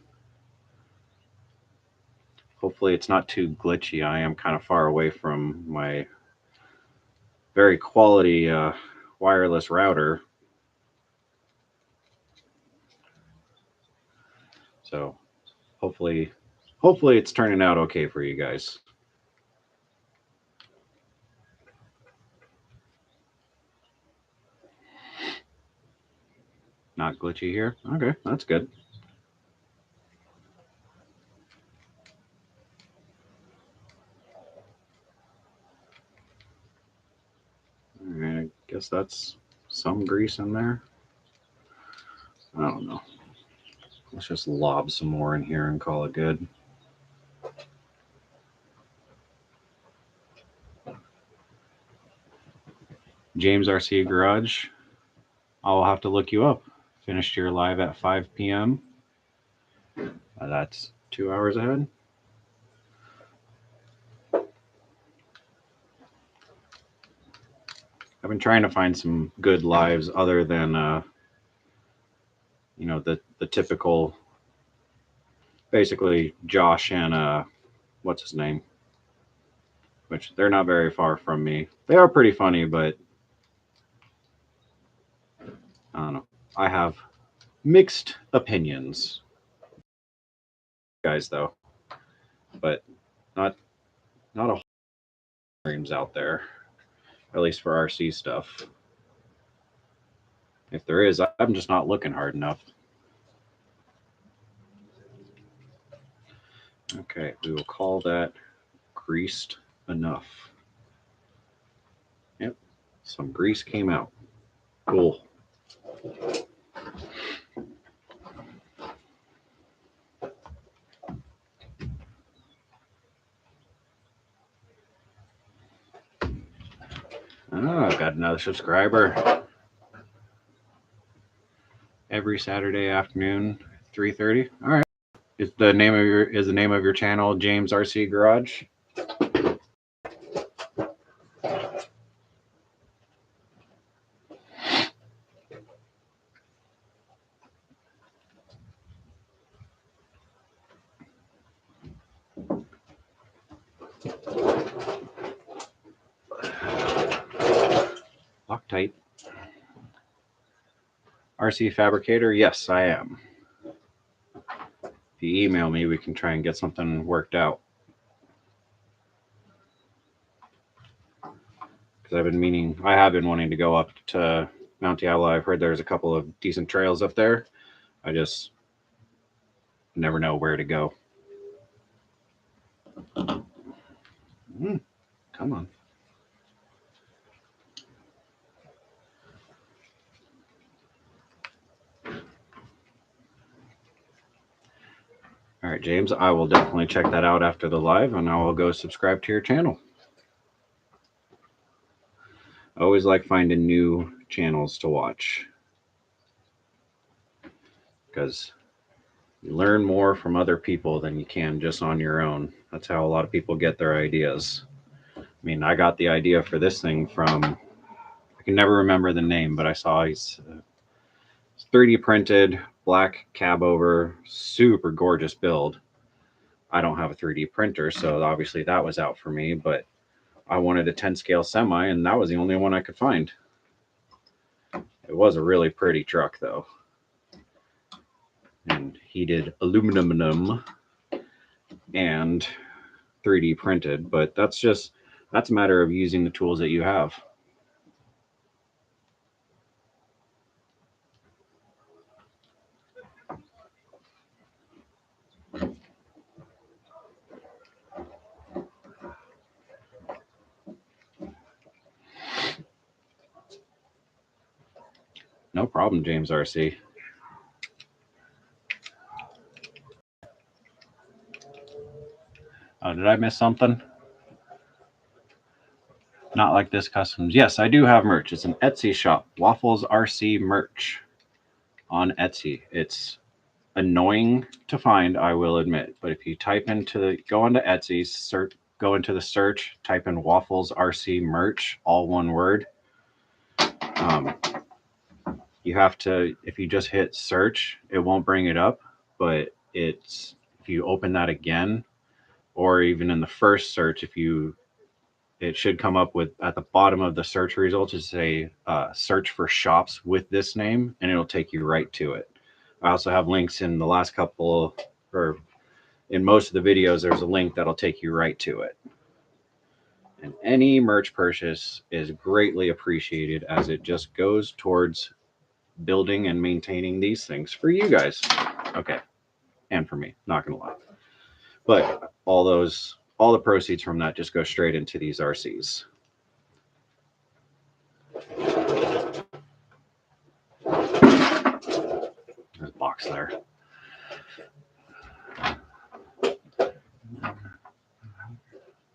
Hopefully it's not too glitchy. I am kind of far away from my very quality wireless router. So hopefully it's turning out okay for you guys. Not glitchy here? Okay, that's good. All right, I guess that's some grease in there. I don't know. Let's just lob some more in here and call it good. James RC Garage, I'll have to look you up. Finished your live at 5 p.m. That's 2 hours ahead. I've been trying to find some good lives other than, the typical, basically Josh and what's his name, which they're not very far from me. They are pretty funny, but I don't know. I have mixed opinions, guys, though, but not a whole streams out there, at least for RC stuff. If there is, I'm just not looking hard enough. Okay, we will call that greased enough. Yep, some grease came out. Cool. Oh, I've got another subscriber. every Saturday afternoon, 3:30. All right. Is the name of your channel James RC Garage? Loctite. RC Fabricator? Yes, I am. If you email me, we can try and get something worked out. Because I have been wanting to go up to Mount Diablo. I've heard there's a couple of decent trails up there. I just never know where to go. Come on. All right, James, I will definitely check that out after the live, and I will go subscribe to your channel. I always like finding new channels to watch because you learn more from other people than you can just on your own. That's how a lot of people get their ideas. I mean, I got the idea for this thing from, I can never remember the name, but I saw he's 3D printed, black cab over, super gorgeous build. I don't have a 3D printer, so obviously that was out for me, but I wanted a 10 scale semi, and that was the only one I could find. It was a really pretty truck, though. And he did aluminum and 3D printed, but that's a matter of using the tools that you have. No problem, James RC. Did I miss something? Not Like This Customs. Yes, I do have merch. It's an Etsy shop. Waffles RC merch on Etsy. It's annoying to find, I will admit. But if you go onto Etsy, go into the search, type in Waffles RC merch, all one word. You have to, if you just hit search, it won't bring it up. But if you open that again, or even in the first search, it should come up with, at the bottom of the search results, to say search for shops with this name, and it'll take you right to it. I also have links in the last couple, or in most of the videos, there's a link that'll take you right to it. And any merch purchase is greatly appreciated, as it just goes towards building and maintaining these things for you guys. Okay. And for me, not gonna lie. But all the proceeds from that just go straight into these RCs. There's a box there.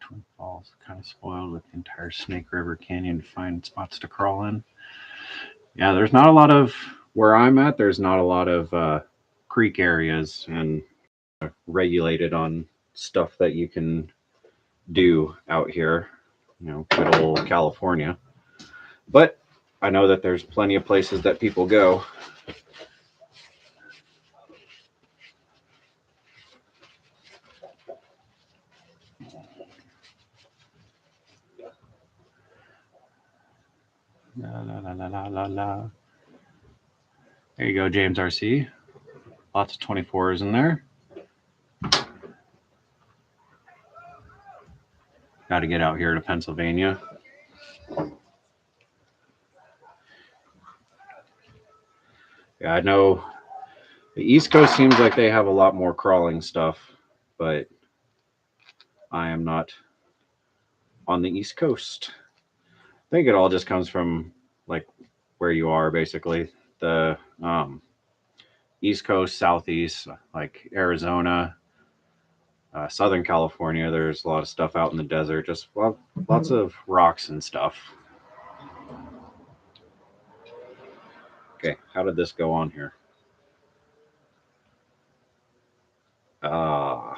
Twin Falls, kind of spoiled with the entire Snake River Canyon to find spots to crawl in. Yeah, there's not a lot of, where I'm at, there's not a lot of creek areas and regulated on stuff that you can do out here, good old California. But I know that there's plenty of places that people go. La, la, la, la, la, la, la. There you go, James RC. Lots of 24s in there. Got to get out here to Pennsylvania. Yeah, I know the East Coast seems like they have a lot more crawling stuff, but I am not on the East Coast. I think it all just comes from like where you are, basically. The East Coast, Southeast, like Arizona, Southern California, there's a lot of stuff out in the desert, just lots of rocks and stuff. Okay, how did this go on here? Ah,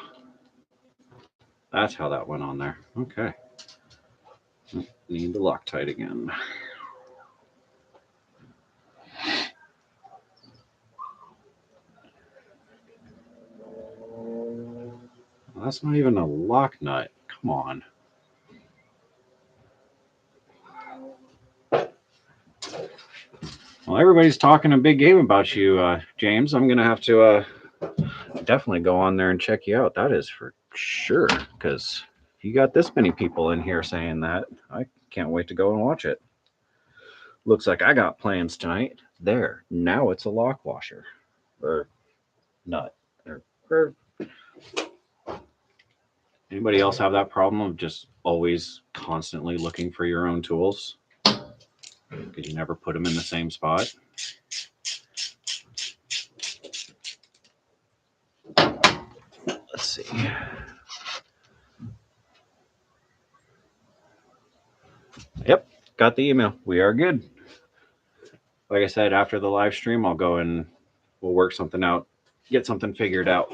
that's how that went on there. Okay. Need the Loctite again. Well, that's not even a lock nut. Come on. Well, everybody's talking a big game about you, James. I'm going to have to definitely go on there and check you out. That is for sure. Because if you got this many people in here saying that, I can't wait to go and watch it. Looks like I got plans tonight. There. Now it's a lock washer. Or nut. Or anybody else have that problem of just always constantly looking for your own tools? Because you never put them in the same spot. Let's see. Yep, got the email. We are good. Like I said, after the live stream, I'll go and we'll work something out, get something figured out.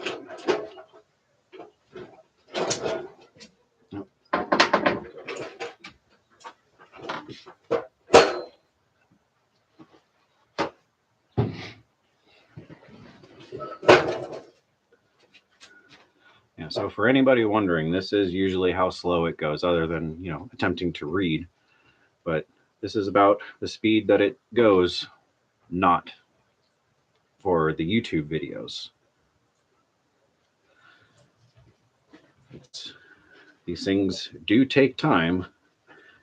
Yeah, so for anybody wondering, this is usually how slow it goes, other than, attempting to read. But this is about the speed that it goes, not for the YouTube videos. These things do take time,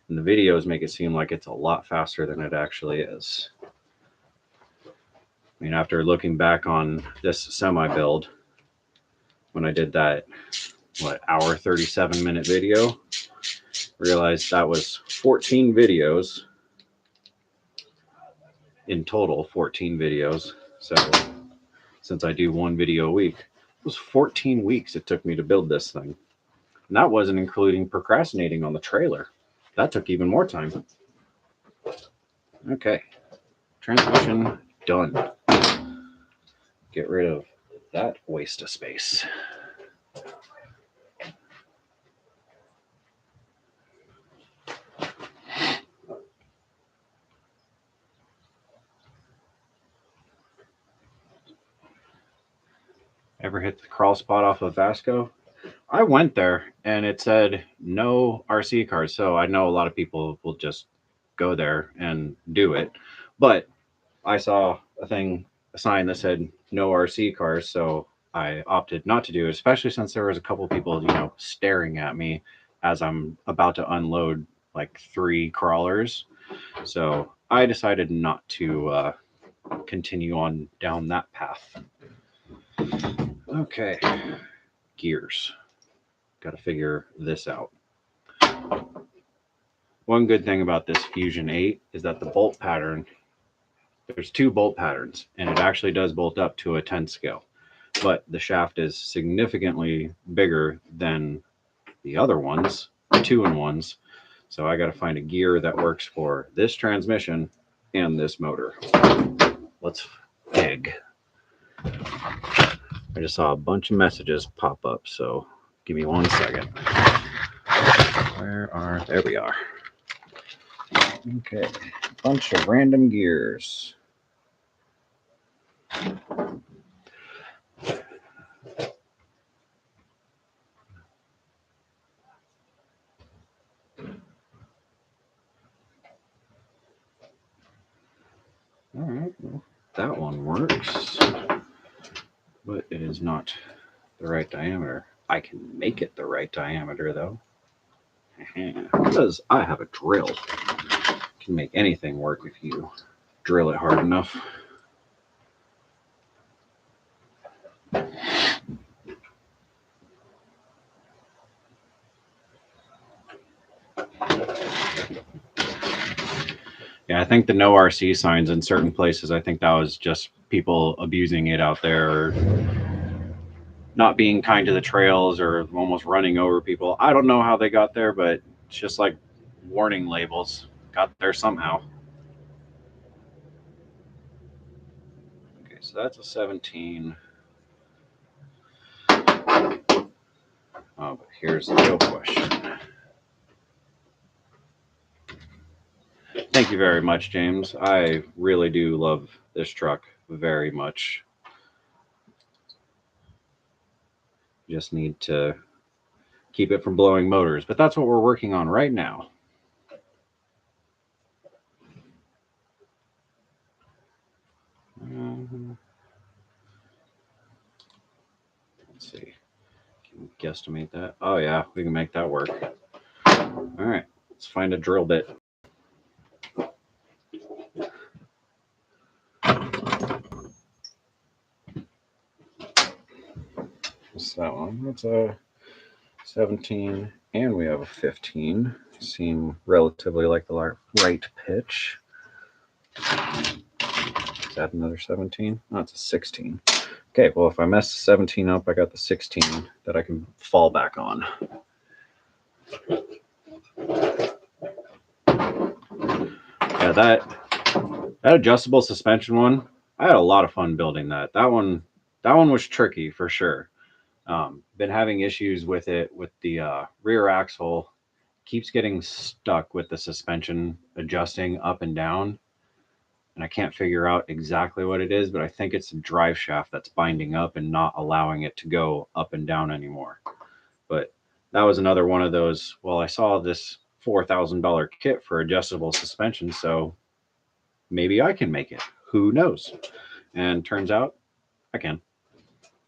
and the videos make it seem like it's a lot faster than it actually is. I mean, after looking back on this semi build, when I did that, hour 37-minute video, realized that was 14 videos in total, 14 videos. So since I do one video a week, it was 14 weeks it took me to build this thing. And that wasn't including procrastinating on the trailer. That took even more time. Okay, transmission done. Get rid of that waste of space. Ever hit the crawl spot off of Vasco? I went there and it said no RC cars. So I know a lot of people will just go there and do it. But I saw a sign that said no RC cars. So I opted not to do it, especially since there was a couple of people, staring at me as I'm about to unload like 3 crawlers. So I decided not to continue on down that path. Okay, gears. Got to figure this out. One good thing about this Fusion 8 is that the bolt pattern, there's 2 bolt patterns, and it actually does bolt up to a 10 scale. But the shaft is significantly bigger than the other ones, 2-in-1s. So I got to find a gear that works for this transmission and this motor. Let's egg. I just saw a bunch of messages pop up, so give me 1 second. There we are. Okay, bunch of random gears. All right, well, that one works, but it is not the right diameter. I can make it the right diameter though, because I have a drill. Can make anything work if you drill it hard enough. Yeah, I think the no RC signs in certain places, I think that was just people abusing it out there, or not being kind to the trails, or almost running over people. I don't know how they got there, but it's just like warning labels got there somehow. Okay, so that's a 17. Oh, but here's the real question. Thank you very much, James. I really do love this truck very much. Just need to keep it from blowing motors, but that's what we're working on right now. Let's see. Can we guesstimate that? Oh yeah, we can make that work. All right, let's find a drill bit. What's that one? That's a 17, and we have a 15. Seem relatively like the right pitch. Is that another 17? No, it's a 16. Okay, well, if I mess 17 up, I got the 16 that I can fall back on. Yeah, that adjustable suspension one, I had a lot of fun building that. That one was tricky for sure. Been having issues with it with the rear axle. Keeps getting stuck with the suspension adjusting up and down. And I can't figure out exactly what it is, but I think it's the drive shaft that's binding up and not allowing it to go up and down anymore. But that was another one of those, well, I saw this $4,000 kit for adjustable suspension, so maybe I can make it. Who knows? And turns out I can.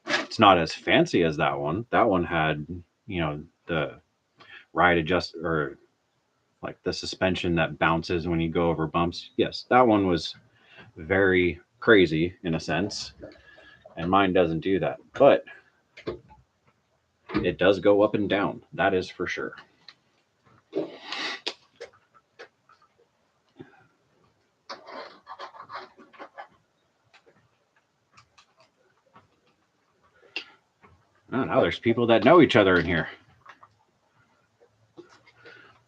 It's not as fancy as that one. That one had, the ride adjust or like the suspension that bounces when you go over bumps. Yes, that one was very crazy in a sense, and mine doesn't do that. But it does go up and down. That is for sure. Oh, now there's people that know each other in here.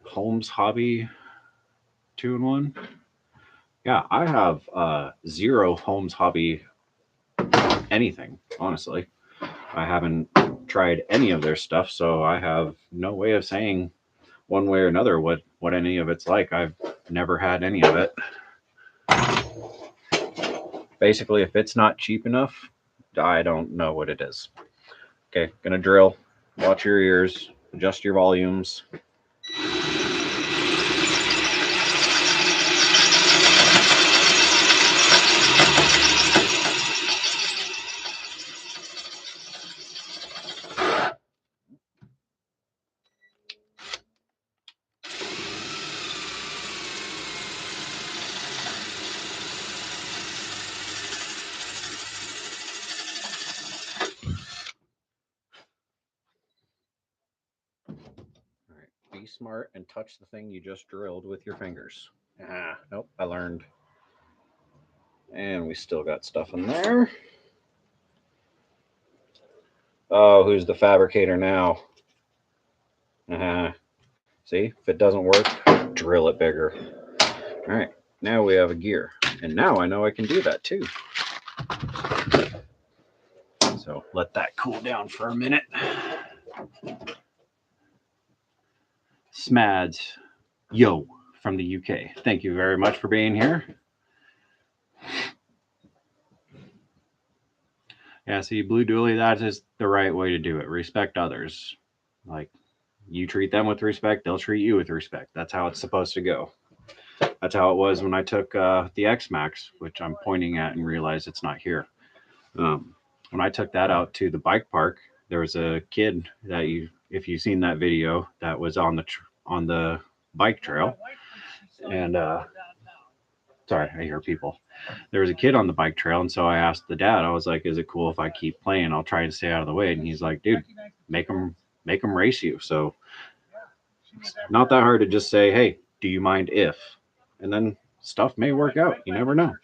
Holmes Hobby 2-in-1. Yeah, I have 0 Holmes Hobby anything, honestly. I haven't tried any of their stuff, so I have no way of saying one way or another what any of it's like. I've never had any of it. Basically, if it's not cheap enough, I don't know what it is. Okay, gonna drill. Watch your ears. Adjust your volumes. All right, be smart and touch the thing you just drilled with your fingers. Nope, I learned. And we still got stuff in there. Oh, who's the fabricator now? See, if it doesn't work, drill it bigger. All right, now we have a gear. And now I know I can do that too. So let that cool down for a minute. Smads, yo, from the UK. Thank you very much for being here. Yeah, see, Blue Dually, that is the right way to do it. Respect others. Like, you treat them with respect, they'll treat you with respect. That's how it's supposed to go. That's how it was when I took the X-Max, which I'm pointing at and realize it's not here. When I took that out to the bike park, there was a kid that if you've seen that video, that was on the bike trail. And sorry, I hear people. There was a kid on the bike trail, and so I asked the dad. I was like, "Is it cool if I keep playing? I'll try to stay out of the way." And he's like, "Dude, make them race you." So it's not that hard to just say, "Hey, do you mind if?" And then stuff may work out. You never know.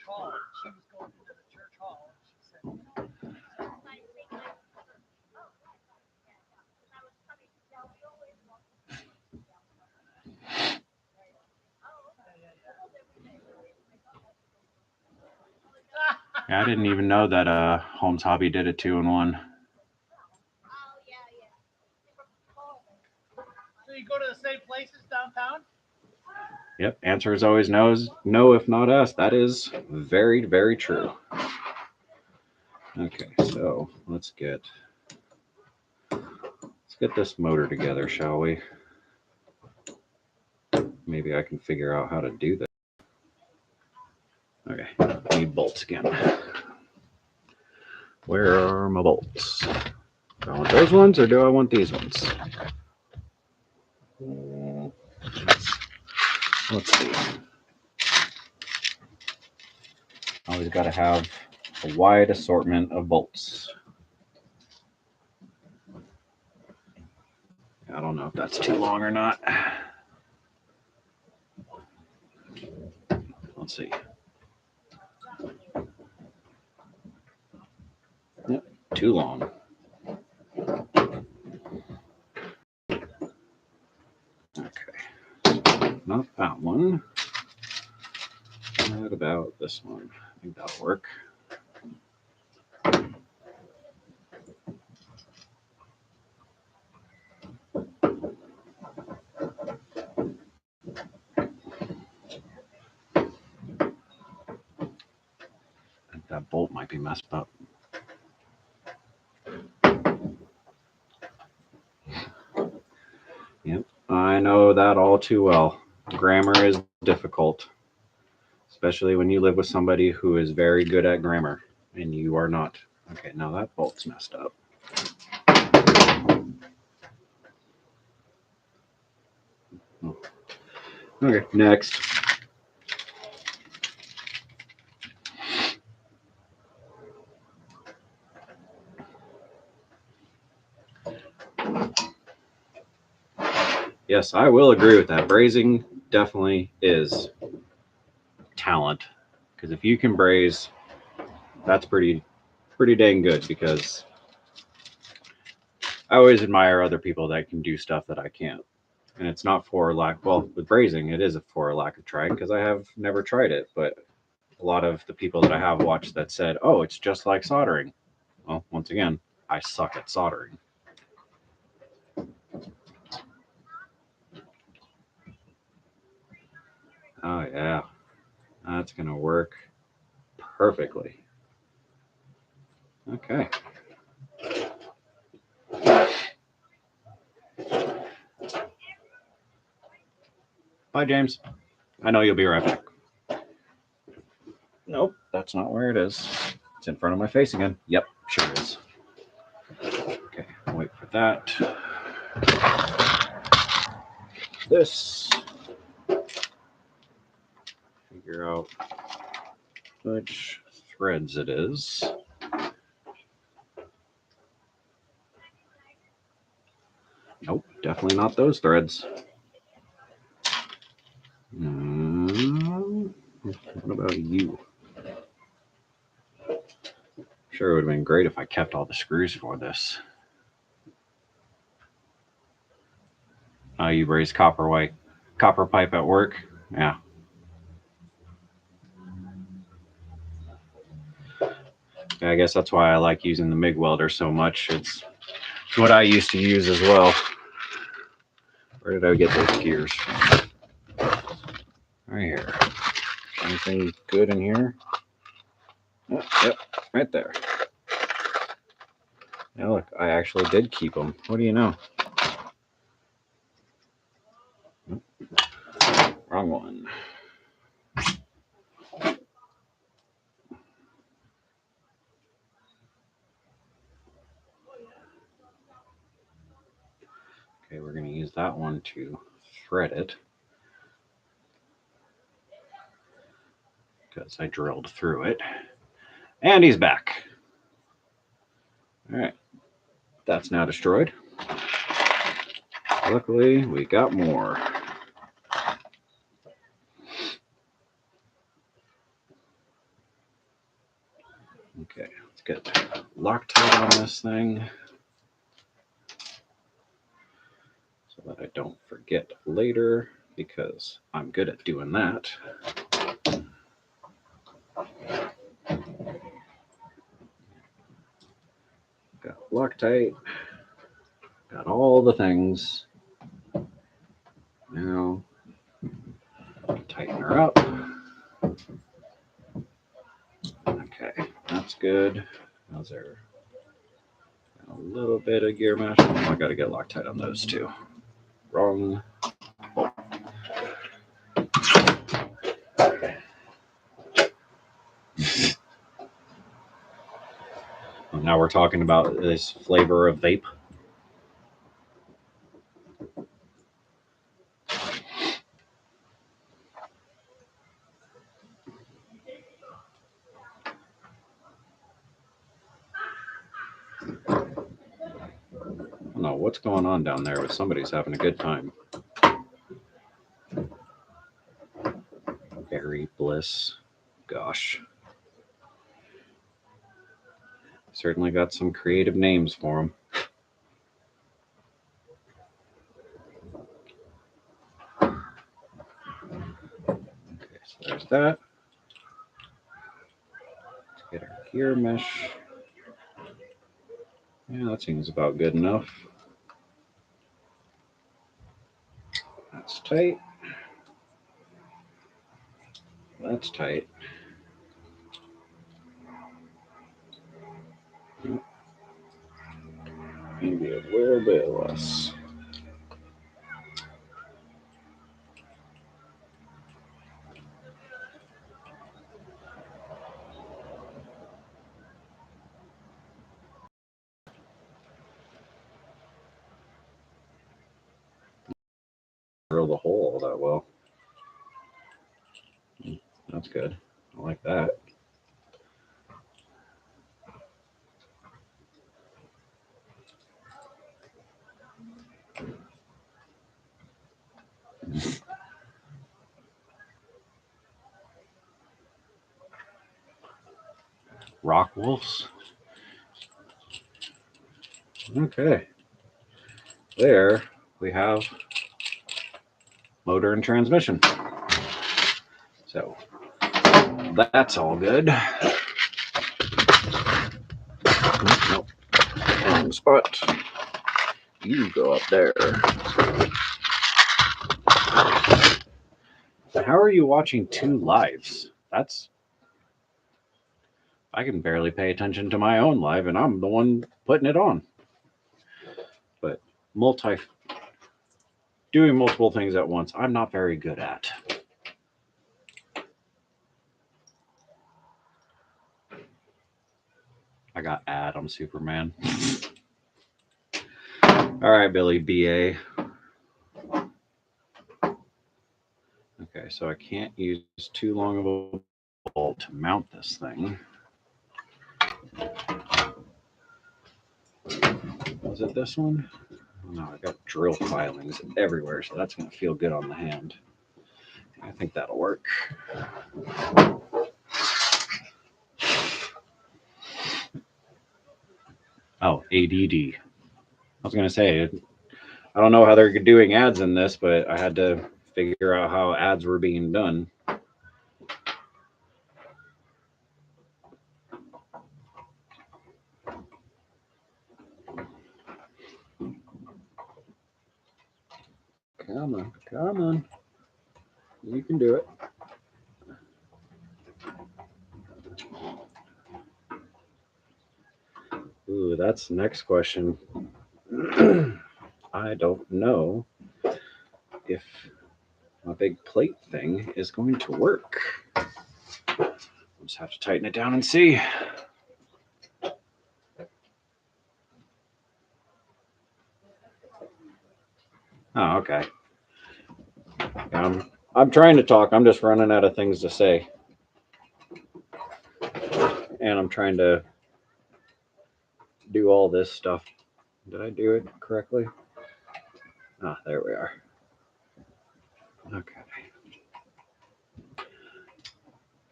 Yeah, I didn't even know that Holmes Hobby did a 2-in-1. So you go to the same places downtown? Yep, answer is always no, if not us. That is very, very true. Okay, so let's get this motor together, shall we? Maybe I can figure out how to do this. Okay, need bolts again. Where are my bolts? Do I want those ones or do I want these ones? Let's see. Always got to have a wide assortment of bolts. I don't know if that's too long or not. Let's see. Yep, too long. Okay, not that one. What about this one? I think that'll work. I think that bolt might be messed up. Yep, I know that all too well. Grammar is difficult, especially when you live with somebody who is very good at grammar and you are not. Okay, now that bolt's messed up. Okay, next. Yes, I will agree with that. Brazing definitely is talent, because if you can braze, that's pretty dang good, because I always admire other people that can do stuff that I can't. And it's not for lack, well, with brazing, it is for a lack of trying, because I have never tried it. But a lot of the people that I have watched that said, oh, it's just like soldering. Well, once again, I suck at soldering. Oh, yeah. That's going to work perfectly. Okay. Bye, James. I know you'll be right back. Nope, that's not where it is. It's in front of my face again. Yep, sure is. Okay, wait for that. This. Figure out which threads it is. Nope, definitely not those threads. What about you? Sure, it would have been great if I kept all the screws for this. You raise copper pipe at work? Yeah. I guess that's why I like using the MIG welder so much. It's what I used to use as well. Where did I get those gears from? Right here. Anything good in here? Oh, yep, right there. Now look, I actually did keep them. What do you know? Wrong one. Okay, we're going to use that one to thread it, because I drilled through it. And he's back. All right, that's now destroyed. Luckily, we got more. Okay, let's get Loctite on this thing so that I don't forget later, because I'm good at doing that. Got Loctite, got all the things. Now, tighten her up. Okay, that's good. How's there? A little bit of gear mesh. Oh, I got to get Loctite on those too. Wrong. Oh. Now we're talking about this flavor of vape. I don't know what's going on down there, but somebody's having a good time. Berry Bliss. Gosh. Certainly got some creative names for them. Okay, so there's that. Let's get our gear mesh. Yeah, that seems about good enough. That's tight. That's tight. Maybe a little bit less. Drill the hole all that well. That's good. I like that. Rock wolves. Okay. There we have motor and transmission. So that's all good. Nope. Wrong spot. You go up there. How are you watching two lives? That's... I can barely pay attention to my own live, and I'm the one putting it on. But doing multiple things at once, I'm not very good at. I got I'm Superman. All right, Billy BA. Okay, so I can't use too long of a bolt to mount this thing. Was it this one? Oh, no, I got drill filings everywhere, so that's going to feel good on the hand. I think that'll work. Oh, ADD. I was going to say, I don't know how they're doing ads in this, but I had to figure out how ads were being done. Come on, come on. You can do it. Ooh, that's the next question. I don't know if my big plate thing is going to work. I'll just have to tighten it down and see. Oh, okay. I'm trying to talk. I'm just running out of things to say. And I'm trying to do all this stuff. Did I do it correctly? Ah, there we are. Okay.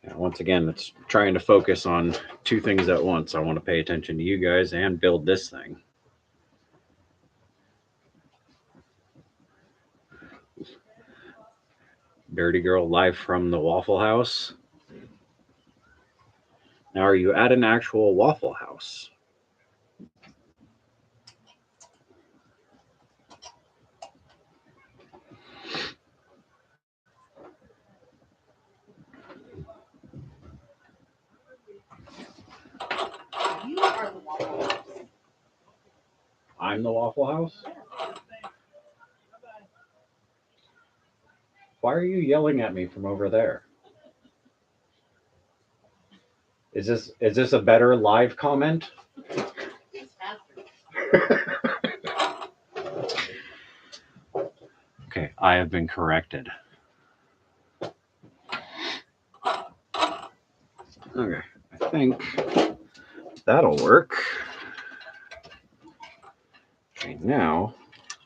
Yeah, once again, it's trying to focus on two things at once. I want to pay attention to you guys and build this thing. Dirty Girl live from the Waffle House. Now, are you at an actual Waffle House? behind the Waffle House? Why are you yelling at me from over there? Is this a better live comment? Okay, I have been corrected. Okay, I think that'll work. Okay, now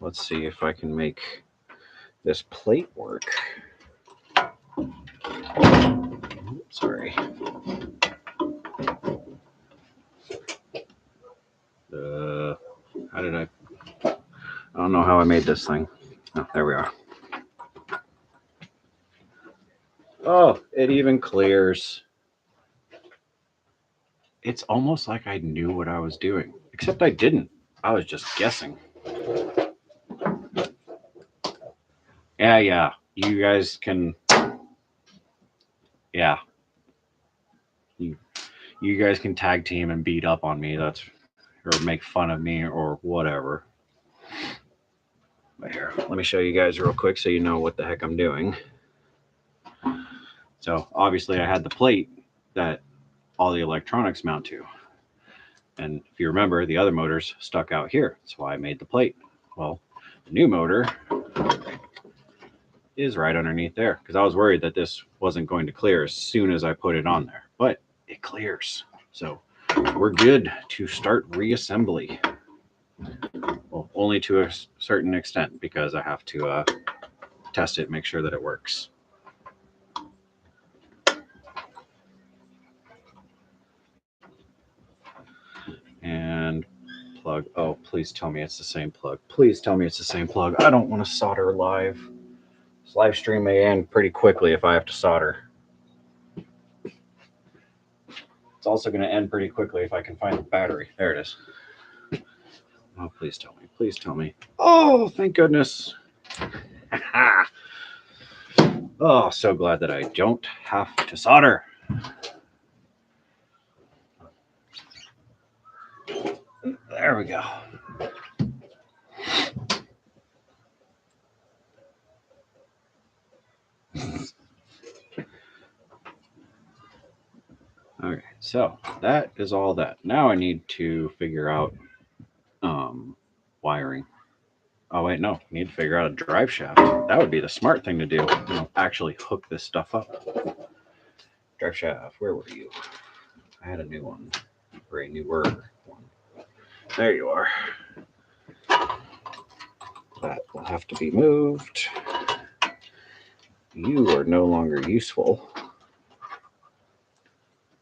let's see if I can make this plate work. Sorry. How did I don't know how I made this thing. Oh, there we are. Oh, it even clears. It's almost like I knew what I was doing, except I didn't. I was just guessing. Yeah. You guys can. Yeah. You guys can tag team and beat up on me. That's or make fun of me or whatever. But here, let me show you guys real quick so you know what the heck I'm doing. So obviously I had the plate that all the electronics mount to. And if you remember, the other motor's stuck out here. That's why I made the plate. Well, the new motor is right underneath there because I was worried that this wasn't going to clear as soon as I put it on there. But it clears. So we're good to start reassembly. Well, only to a certain extent because I have to test it, make sure that it works. And plug. Oh, please tell me it's the same plug. Please tell me it's the same plug. I don't want to solder live. This live stream may end pretty quickly if I have to solder. It's also going to end pretty quickly if I can find the battery. There it is. Oh, please tell me. Please tell me. Oh, thank goodness. Oh, so glad that I don't have to solder. There we go. Okay, so that is all that. Now I need to figure out wiring. Oh wait, no, I need to figure out a drive shaft. That would be the smart thing to do. Actually hook this stuff up. Drive shaft, where were you? I had a new one, or a newer one. There you are. That will have to be moved. You are no longer useful.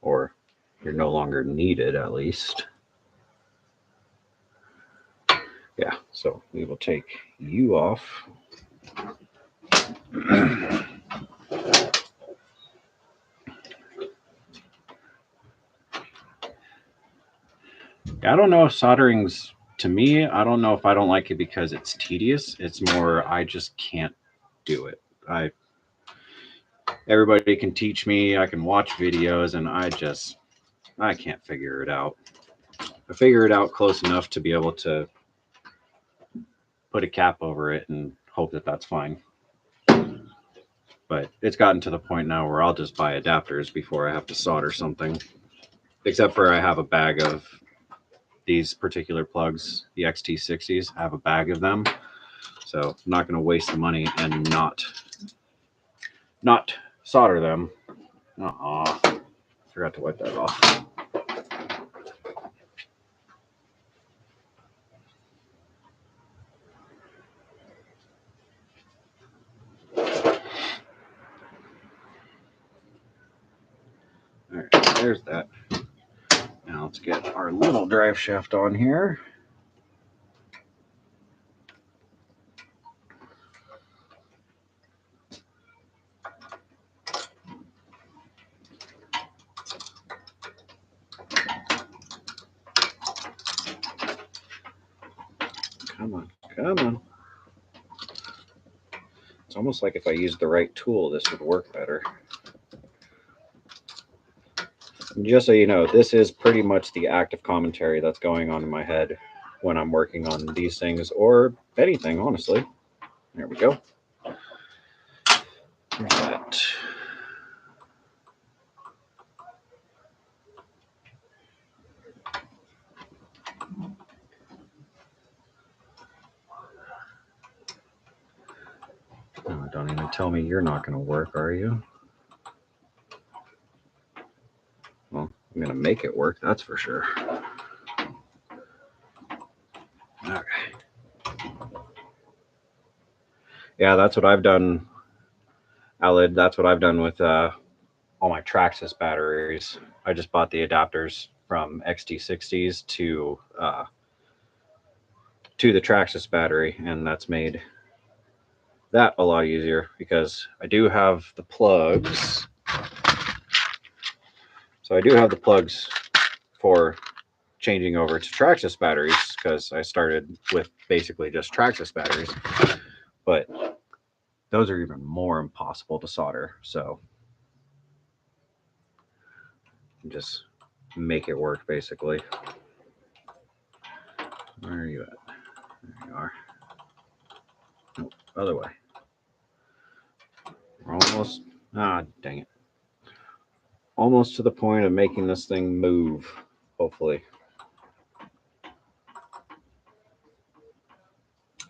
Or you're no longer needed, at least. Yeah, so we will take you off. I don't know if soldering's, to me, I don't know if I don't like it because it's tedious. It's more I just can't do it. Everybody can teach me, I can watch videos, and I can't figure it out. I figure it out close enough to be able to put a cap over it and hope that that's fine. But it's gotten to the point now where I'll just buy adapters before I have to solder something. Except for I have a bag of these particular plugs, the XT60s. I have a bag of them. So I'm not going to waste the money and not solder them. Forgot to wipe that off. All right, there's that. Now let's get our little drive shaft on here. Come on, come on. It's almost like if I used the right tool, this would work better. And just so you know, this is pretty much the active commentary that's going on in my head when I'm working on these things or anything, honestly. There we go. There's that. Oh, don't even tell me you're not going to work, are you? Well, I'm going to make it work, that's for sure. Okay. Yeah, that's what I've done, Alid. That's what I've done with all my Traxxas batteries. I just bought the adapters from XT60s to the Traxxas battery, and that's made that a lot easier because I do have the plugs. So I do have the plugs for changing over to Traxxas batteries because I started with basically just Traxxas batteries, but those are even more impossible to solder. So just make it work basically. Where are you at? There you are. Nope, other way. We're almost, dang it. Almost to the point of making this thing move, hopefully.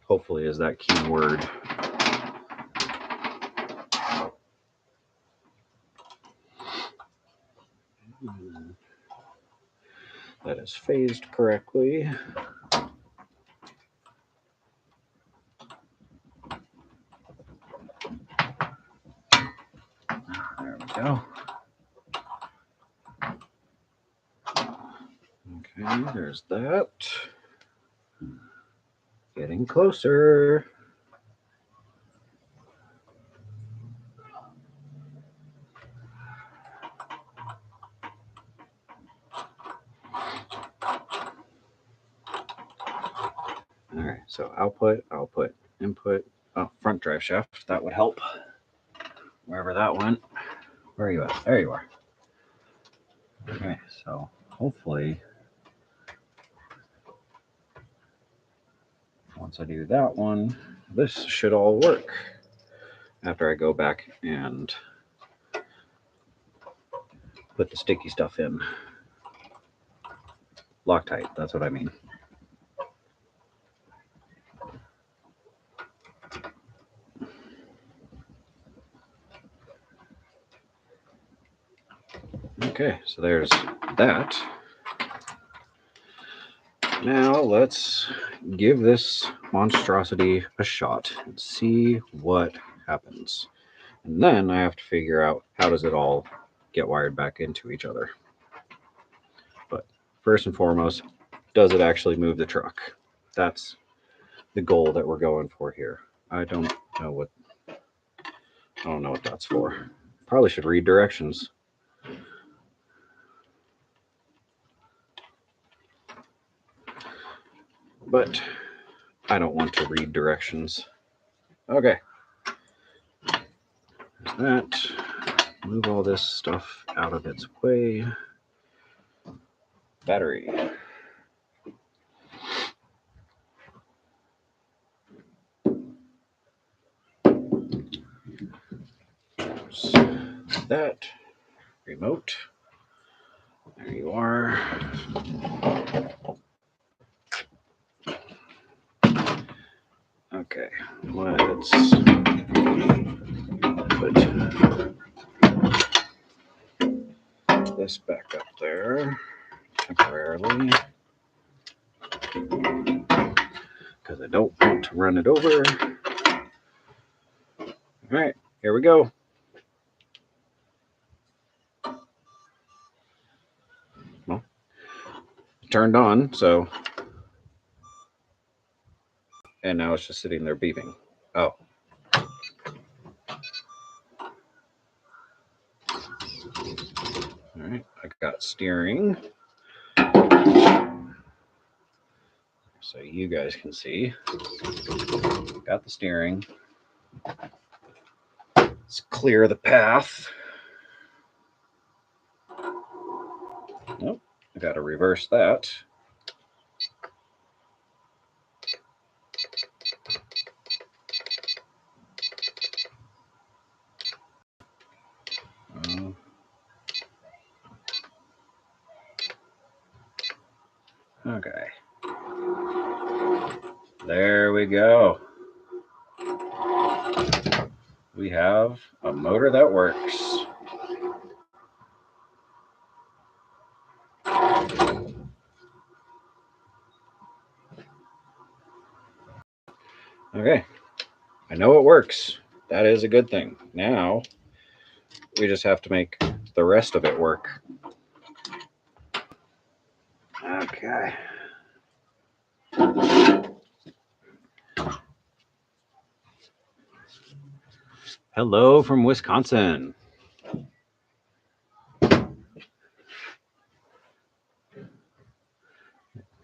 Hopefully is that key word. That is phased correctly. There we go. Okay, there's that. Getting closer. All right, so output, input, front drive shaft. That would help. Wherever that went. Where are you at? There you are. Okay, so hopefully once I do that one, this should all work after I go back and put the sticky stuff in. Loctite, that's what I mean. Okay, so there's that. Now let's give this monstrosity a shot and see what happens. And then I have to figure out how does it all get wired back into each other. But first and foremost, does it actually move the truck? That's the goal that we're going for here. I don't know what that's for. Probably should read directions. But I don't want to read directions. Okay. There's that. Move all this stuff out of its way. Battery. There's that. Remote. There you are. Okay. Let's put this back up there temporarily because I don't want to run it over. All right, here we go. Well, turned on, so, and now it's just sitting there beeping. Oh. All right, I got steering. So you guys can see. Got the steering. Let's clear the path. Nope, I got to reverse that. Okay. There we go. We have a motor that works. Okay. I know it works. That is a good thing. Now we just have to make the rest of it work. Okay. Hello from Wisconsin.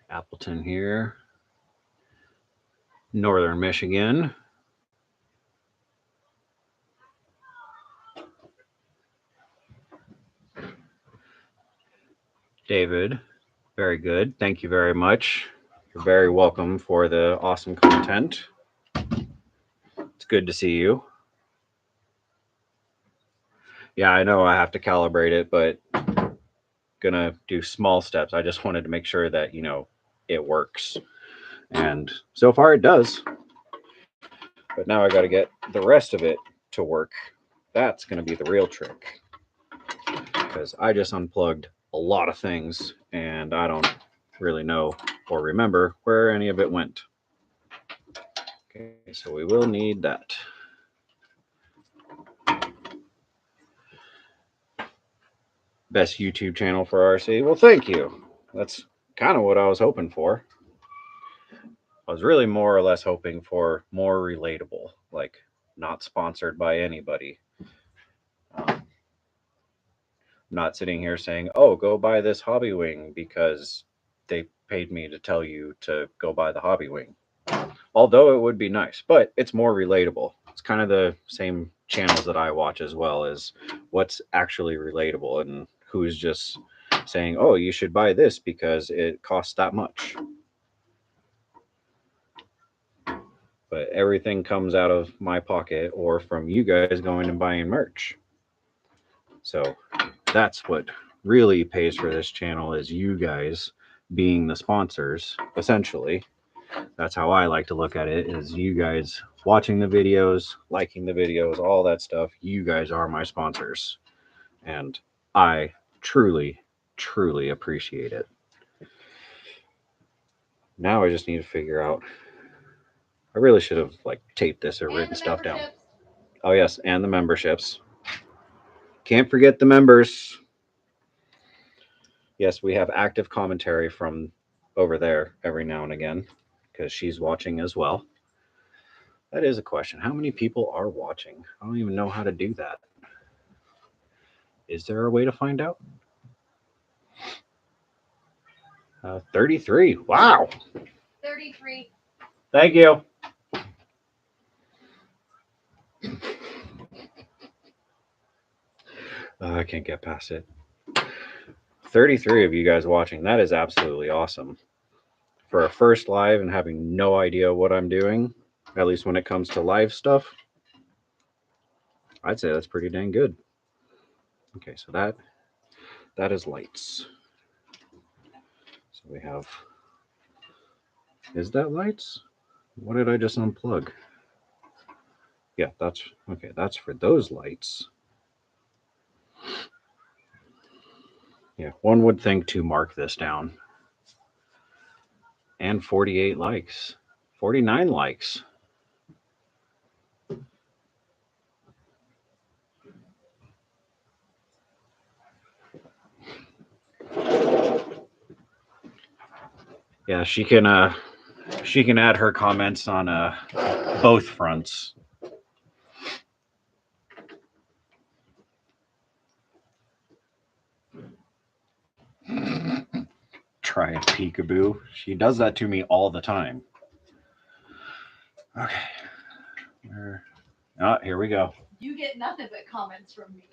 Appleton here. Northern Michigan. David, very good. Thank you very much. You're very welcome for the awesome content. It's good to see you. Yeah, I know I have to calibrate it, but gonna do small steps. I just wanted to make sure that, it works. And so far it does. But now I got to get the rest of it to work. That's going to be the real trick. Because I just unplugged a lot of things and I don't really know or remember where any of it went. Okay, so we will need that. Best YouTube channel for RC. Well, thank you. That's kind of what I was hoping for. I was really more or less hoping for more relatable, like not sponsored by anybody. Not sitting here saying, oh, go buy this hobby wing because they paid me to tell you to go buy the hobby wing. Although it would be nice, but it's more relatable. It's kind of the same channels that I watch as well, as what's actually relatable and who's just saying, oh, you should buy this because it costs that much. But everything comes out of my pocket or from you guys going and buying merch. So that's what really pays for this channel, is you guys being the sponsors, essentially. That's how I like to look at it, is you guys watching the videos, liking the videos, all that stuff. You guys are my sponsors. And I truly, truly appreciate it. Now I just need to figure out. I really should have taped this or written stuff down. Oh yes, and the memberships. Can't forget the members. Yes, we have active commentary from over there every now and again because she's watching as well. That is a question. How many people are watching? I don't even know how to do that. Is there a way to find out? 33. Wow. 33. Thank you. I can't get past it. 33 of you guys watching. That is absolutely awesome. For a first live and having no idea what I'm doing, at least when it comes to live stuff, I'd say that's pretty dang good. Okay, so that is lights. So we have, is that lights? What did I just unplug? Yeah, that's okay. That's for those lights. Yeah, one would think to mark this down. And 48 likes, 49 likes. Yeah, she can add her comments on both fronts. Try a peekaboo. She does that to me all the time. Okay. Here we go. You get nothing but comments from me.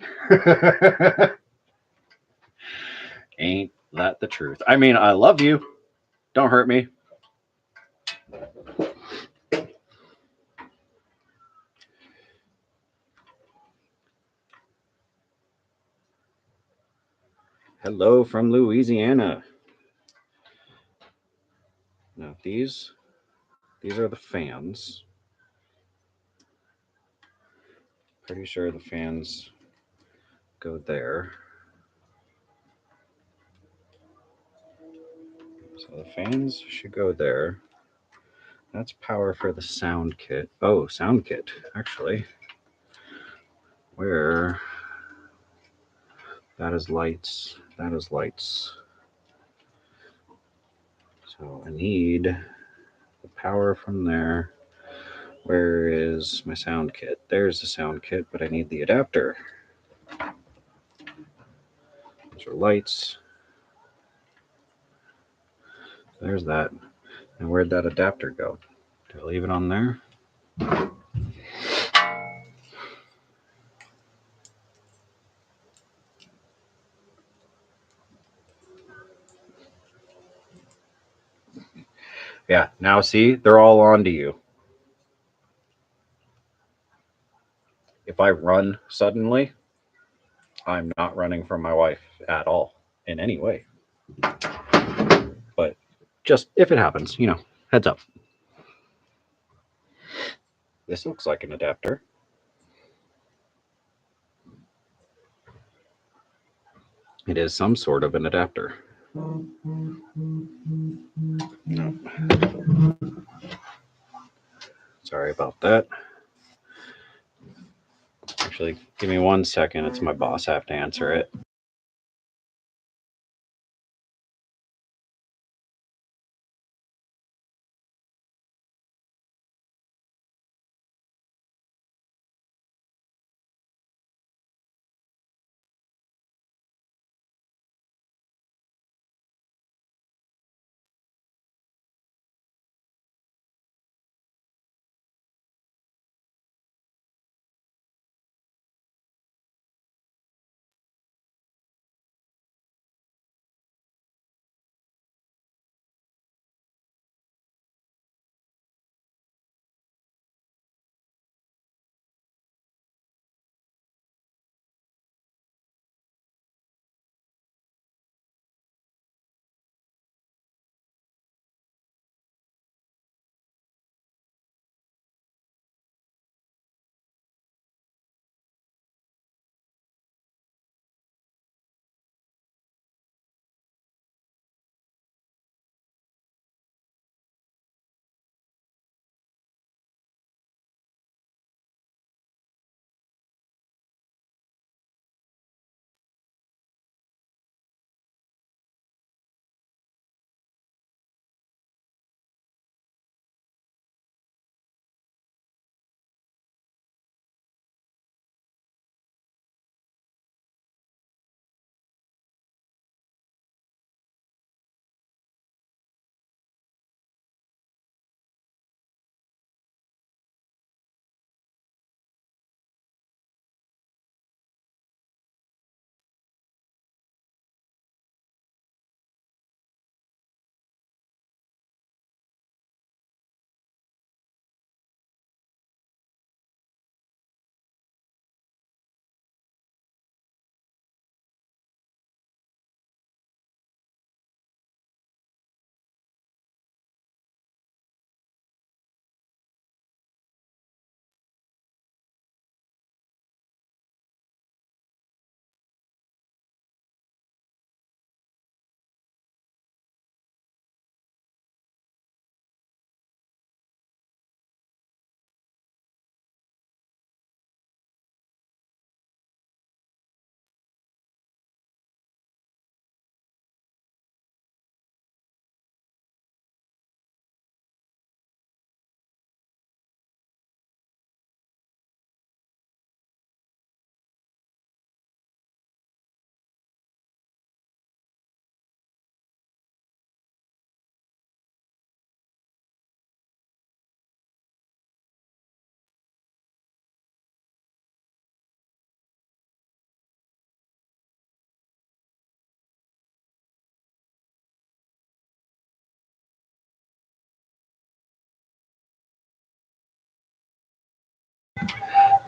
Ain't that the truth? I mean, I love you. Don't hurt me. Hello from Louisiana. these are the fans. Pretty sure the fans go there. So the fans should go there. That's power for the sound kit. Oh, sound kit, actually. Where? That is lights. That is lights. So I need the power from there. Where is my sound kit? There's the sound kit, but I need the adapter. Those are lights. There's that. And where'd that adapter go? Did I leave it on there? Yeah, now see, they're all onto you. If I run suddenly, I'm not running from my wife at all in any way. But just if it happens, heads up. This looks like an adapter. It is some sort of an adapter. No. Sorry about that. Actually, give me 1 second. It's my boss. I have to answer it.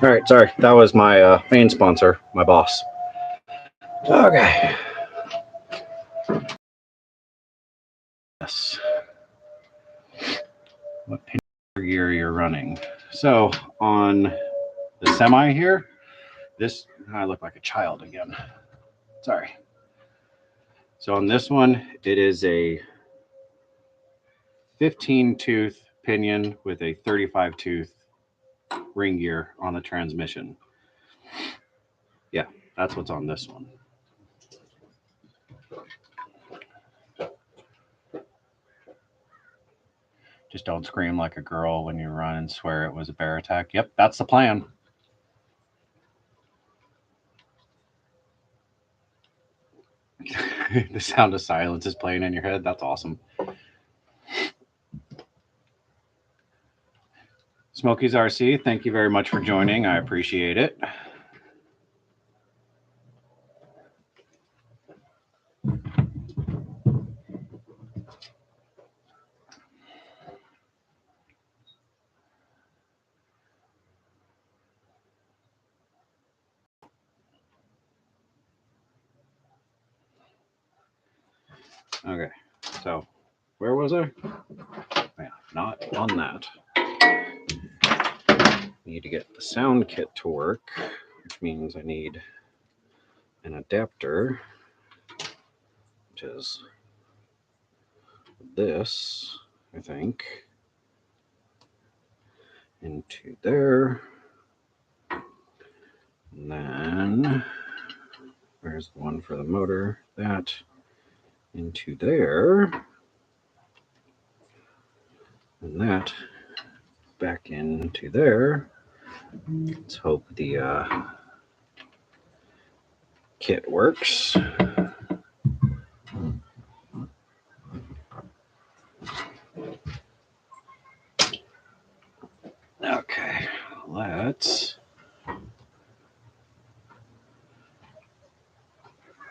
All right, sorry. That was my main sponsor, my boss. Okay. Yes. what pinion gear you're running. So on the semi here, this, I look like a child again. Sorry. So on this one, it is a 15 tooth pinion with a 35 tooth ring gear on the transmission. Yeah, that's what's on this one. Just don't scream like a girl when you run and swear it was a bear attack. Yep, that's the plan. The sound of silence is playing in your head. That's awesome. Smokies RC, thank you very much for joining. I appreciate it. Okay, so where was I? Yeah, not on that. Need to get the sound kit to work, which means I need an adapter, which is this, I think, into there. And then where's the one for the motor? That into there. And that back into there. Let's hope the kit works. Okay, let's.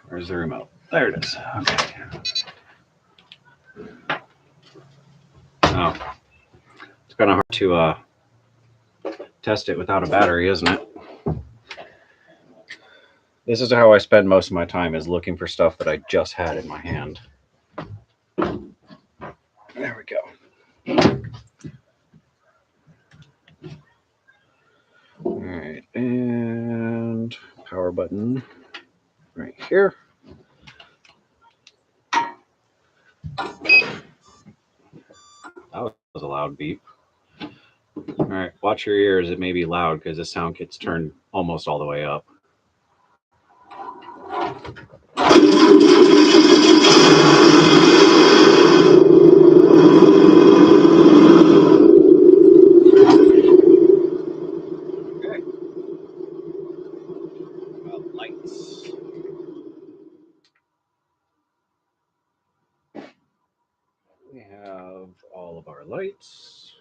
Where's the remote? There it is. Okay. Oh, it's kind of hard to test it without a battery, isn't it? This is how I spend most of my time, is looking for stuff that I just had in my hand. There we go. All right, and power button right here. That was a loud beep. All right, watch your ears. It may be loud because the sound kit's turned almost all the way up. Okay. About lights. We have all of our lights.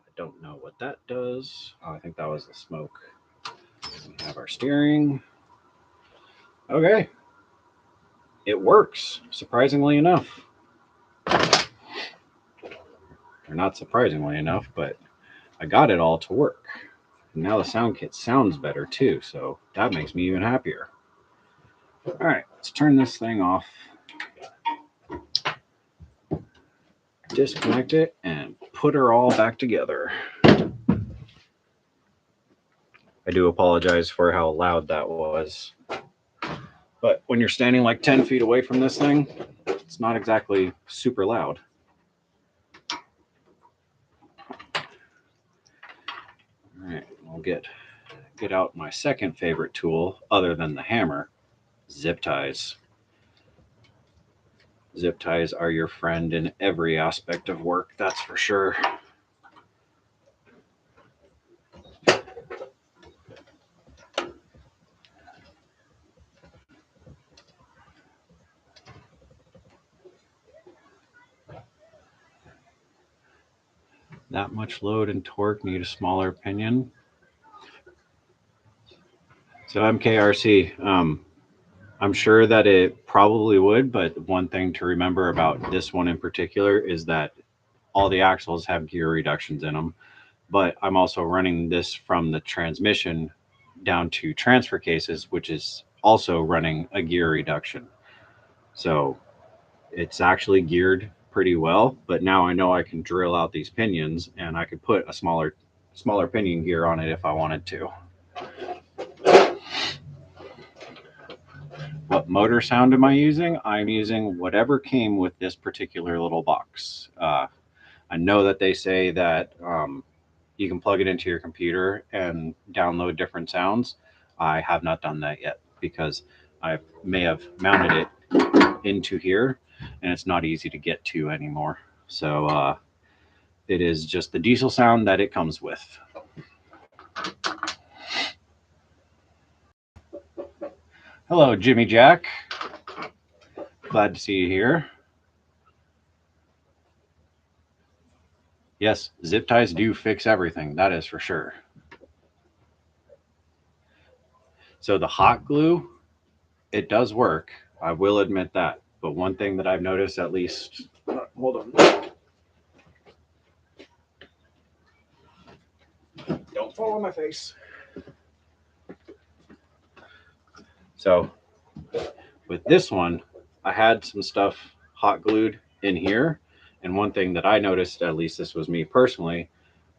I don't know what that does. Oh, I think that was the smoke. We have our steering. Okay. It works, surprisingly enough. Or not surprisingly enough, but I got it all to work. And now the sound kit sounds better too, so that makes me even happier. All right, let's turn this thing off. Disconnect it and put her all back together. I do apologize for how loud that was. But when you're standing like 10 feet away from this thing, it's not exactly super loud. All right, I'll get out my second favorite tool other than the hammer, zip ties. Zip ties are your friend in every aspect of work, that's for sure. That much load and torque need a smaller pinion. So MKRC, I'm sure that it probably would, but one thing to remember about this one in particular is that all the axles have gear reductions in them, but I'm also running this from the transmission down to transfer cases, which is also running a gear reduction. So it's actually geared pretty well, but now I know I can drill out these pinions and I could put a smaller pinion gear on it if I wanted to. What motor sound am I using? I'm using whatever came with this particular little box. I know that they say that you can plug it into your computer and download different sounds. I have not done that yet because I may have mounted it into here and it's not easy to get to anymore. So it is just the diesel sound that it comes with. Hello, Jimmy Jack. Glad to see you here. Yes, zip ties do fix everything. That is for sure. So the hot glue, it does work. I will admit that. But one thing that I've noticed, at least, hold on. Don't fall on my face. So with this one, I had some stuff hot glued in here. And one thing that I noticed, at least this was me personally,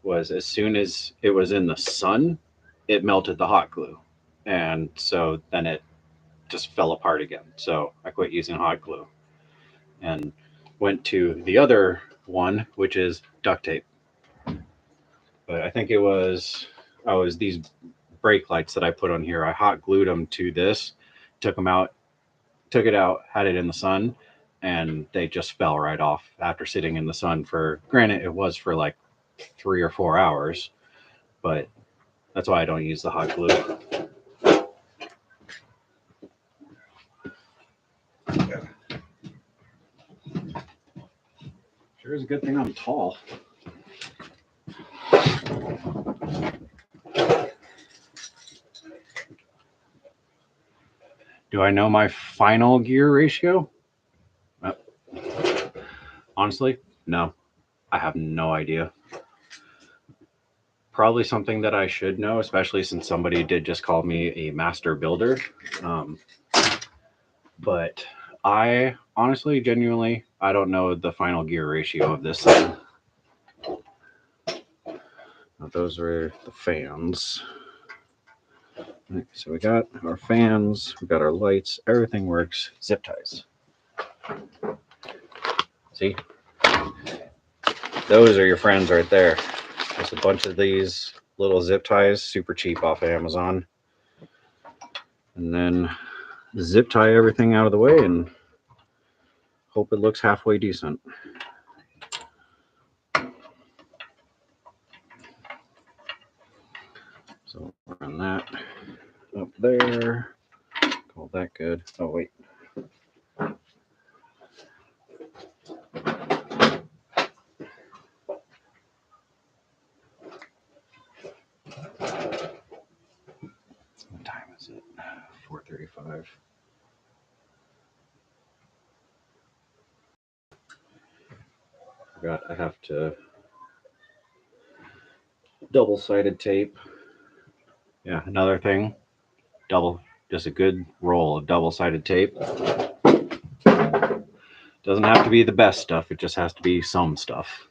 was as soon as it was in the sun, it melted the hot glue. And so then it just fell apart again. So I quit using hot glue and went to the other one, which is duct tape. But I think it was these brake lights that I put on here. I hot glued them to this, took it out, had it in the sun, and they just fell right off after sitting in the sun for, granted, it was for like 3 or 4 hours, but that's why I don't use the hot glue. Sure is a good thing I'm tall. Do I know my final gear ratio? Honestly, no. I have no idea. Probably something that I should know, especially since somebody did just call me a master builder. But I honestly, genuinely, I don't know the final gear ratio of this thing. Now, those are the fans. Right, so we got our fans, we got our lights, everything works. Zip ties. See? Those are your friends right there. There's a bunch of these little zip ties, super cheap off of Amazon. And then zip tie everything out of the way and hope it looks halfway decent. So run that up there. Call that good. Oh, wait. What time is it? 4:35. Forgot I have to double-sided tape. Yeah, another thing. Just a good roll of double-sided tape. Doesn't have to be the best stuff, it just has to be some stuff.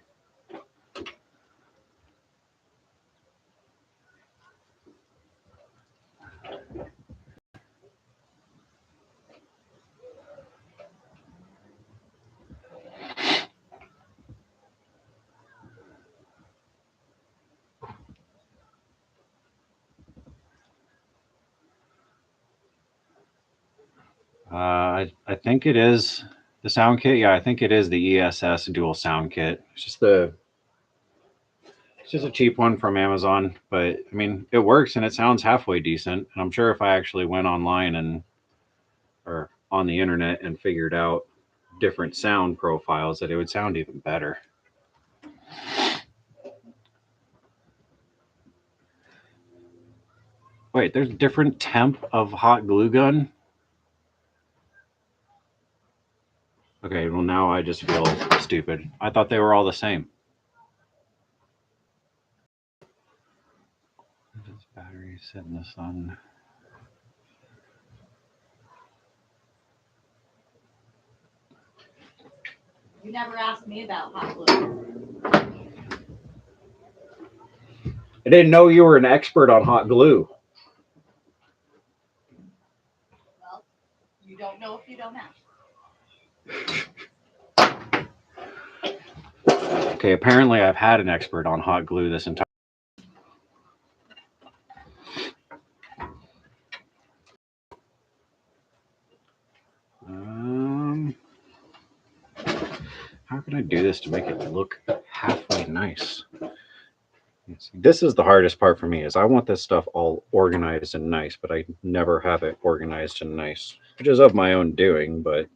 I think it is the sound kit. Yeah, I think it is the ESS dual sound kit. It's just a cheap one from Amazon, but I mean, it works and it sounds halfway decent. And I'm sure if I actually went online or on the internet and figured out different sound profiles, that it would sound even better. Wait, there's different temp of hot glue gun? Okay, well now I just feel stupid. I thought they were all the same. This battery sit in the sun. You never asked me about hot glue. I didn't know you were an expert on hot glue. Well, you don't know if you don't ask. Okay, apparently I've had an expert on hot glue this entire. How can I do this to make it look halfway nice? This is the hardest part for me is I want this stuff all organized and nice, but I never have it organized and nice, which is of my own doing, but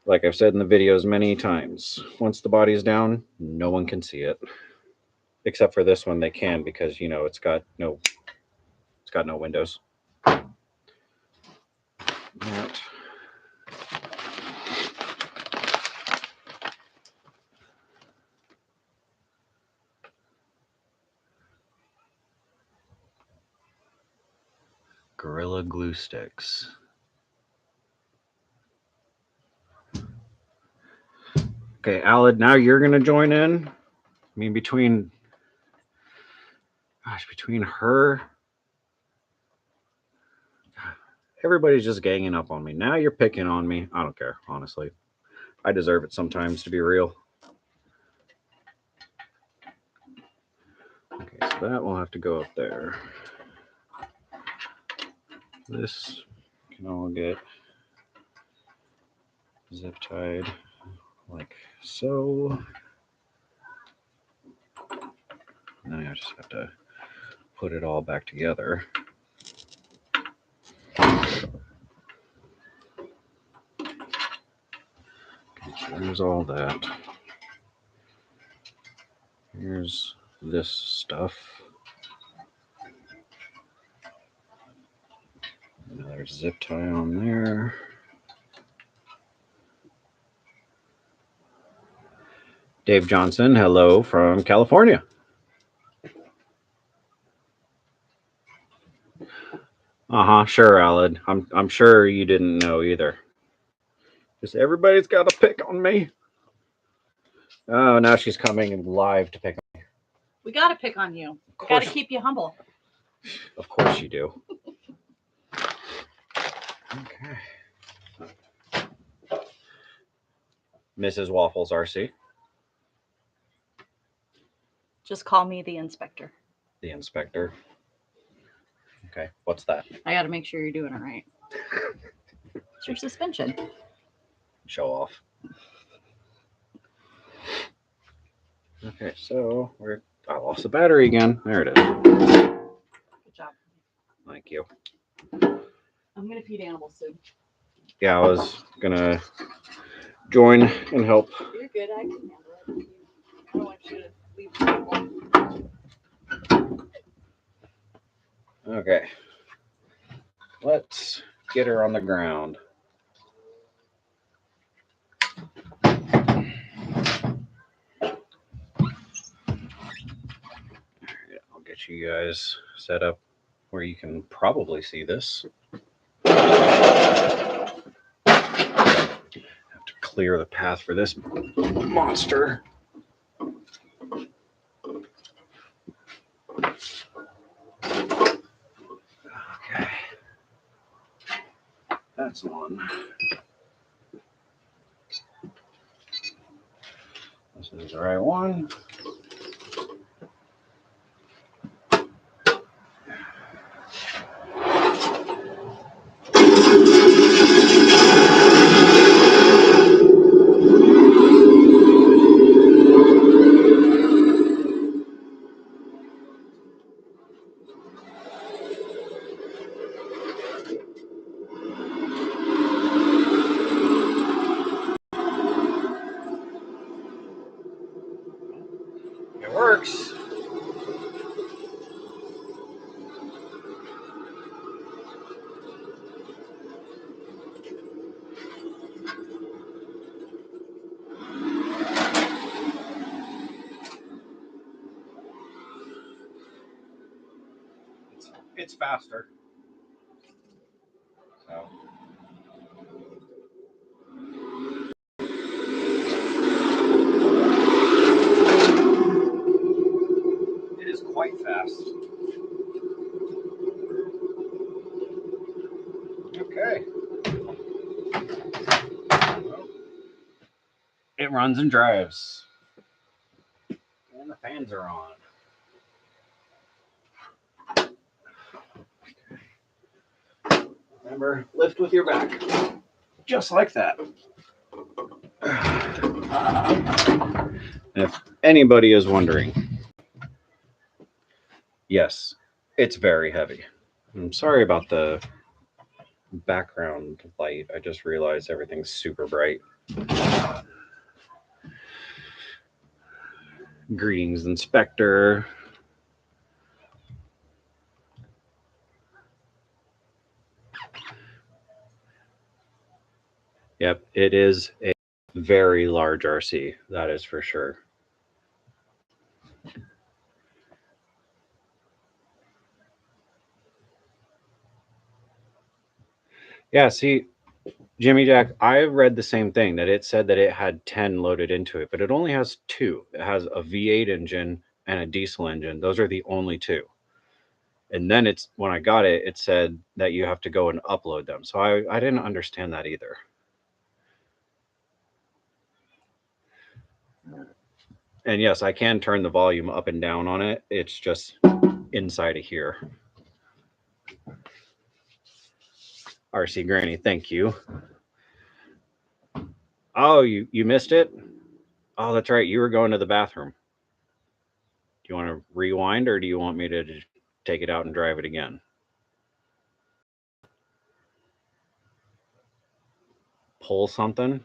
like I've said in the videos many times, once the body's down, no one can see it. Except for this one, they can because, you know, it's got no windows. That. Gorilla Glue Sticks. Okay, Alad, now you're going to join in. I mean, between her, everybody's just ganging up on me. Now you're picking on me. I don't care, honestly. I deserve it sometimes, to be real. Okay, so that will have to go up there. This can all get zip tied like so. Now I just have to put it all back together. Okay, so there's all that. Here's this stuff. Another zip tie on there. Dave Johnson, hello from California. Sure, Alad. I'm sure you didn't know either. Just everybody's got to pick on me. Oh, now she's coming live to pick on me. We got to pick on you. Got to keep you humble. Of course you do. Okay. Mrs. Waffles RC. Just call me the inspector. The inspector. Okay, what's that? I got to make sure you're doing it right. It's your suspension. Show off. Okay, so I lost the battery again. There it is. Good job. Thank you. I'm going to feed animals soon. Yeah, I was gonna join and help. You're good. I can handle it. I don't want you to leave the table. Okay. Let's get her on the ground. I'll get you guys set up where you can probably see this. Have to clear the path for this monster. Okay. That's one. This is the right one. It works. It's faster. So. fast. Okay. It runs and drives. And the fans are on. Remember, lift with your back. Just like that. And if anybody is wondering, yes, it's very heavy. I'm sorry about the background light. I just realized everything's super bright. Greetings, Inspector. Yep, it is a very large RC, that is for sure. Yeah, see, Jimmy Jack, I read the same thing, that it said that it had 10 loaded into it, but it only has 2. It has a V8 engine and a diesel engine. Those are the only 2. And then it's when I got it, it said that you have to go and upload them. So I didn't understand that either. And yes, I can turn the volume up and down on it. It's just inside of here. RC Granny, thank you. Oh, you missed it? Oh, that's right. You were going to the bathroom. Do you want to rewind or do you want me to take it out and drive it again? Pull something?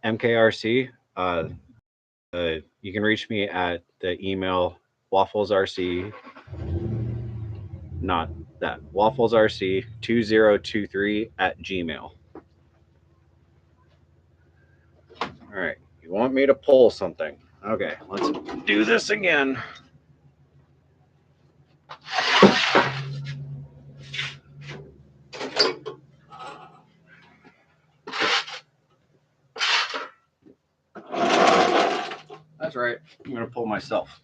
MKRC, you can reach me at the email wafflesrc, not that, wafflesrc2023 at gmail. All right, you want me to pull something? Okay, let's do this again. That's right, I'm gonna pull myself.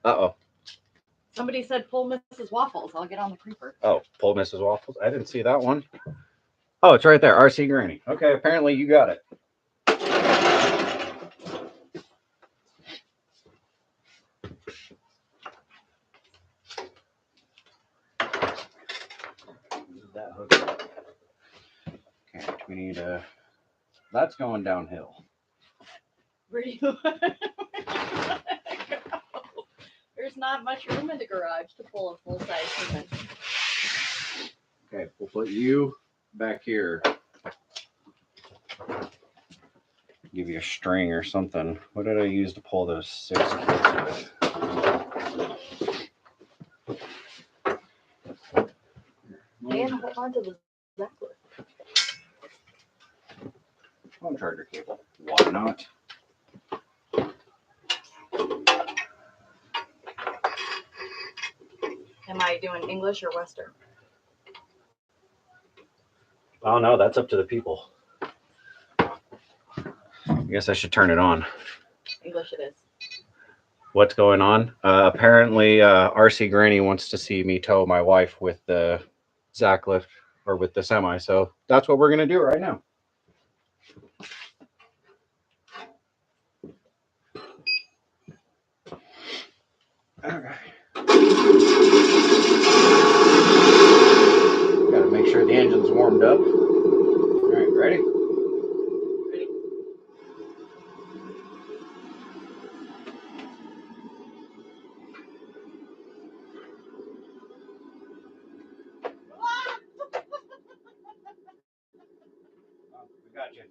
Uh-oh. Somebody said pull Mrs. Waffles. I'll get on the creeper. Oh, pull Mrs. Waffles? I didn't see that one. Oh, it's right there, RC Granny. Okay, apparently you got it. That hook. Okay, we need a... That's going downhill. Where do you want to go? There's not much room in the garage to pull a full-size human. Okay, we'll put you back here. Give you a string or something. What did I use to pull those 6 kids with? And hold on to the Zeppelin. Phone charger cable. Why not? Am I doing English or Western? Oh no, that's up to the people. I guess I should turn it on. English it is. What's going on? Apparently, RC Granny wants to see me tow my wife with the Zach lift or with the semi. So that's what we're going to do right now. Okay. Got to make sure the engine's warmed up. All right, ready? Ready? We got you.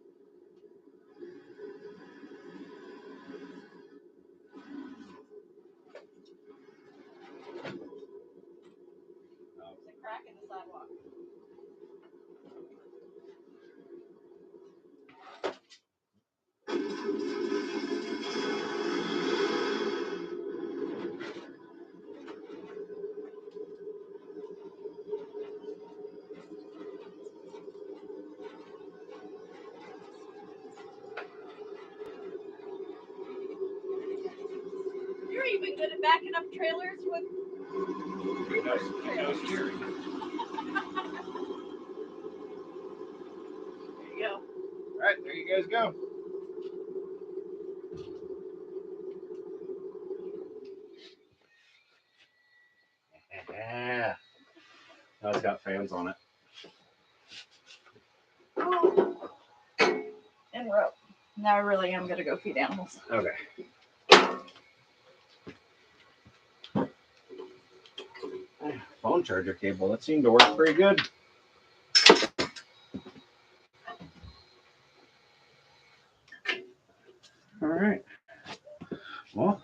There's a crack in the sidewalk. you been good at backing up trailers with No steering. There you go. All right, there you guys go. Yeah. Now it's got fans on it. And rope. Now I really am gonna go feed animals. Okay. Phone charger cable. That seemed to work pretty good. All right. Well,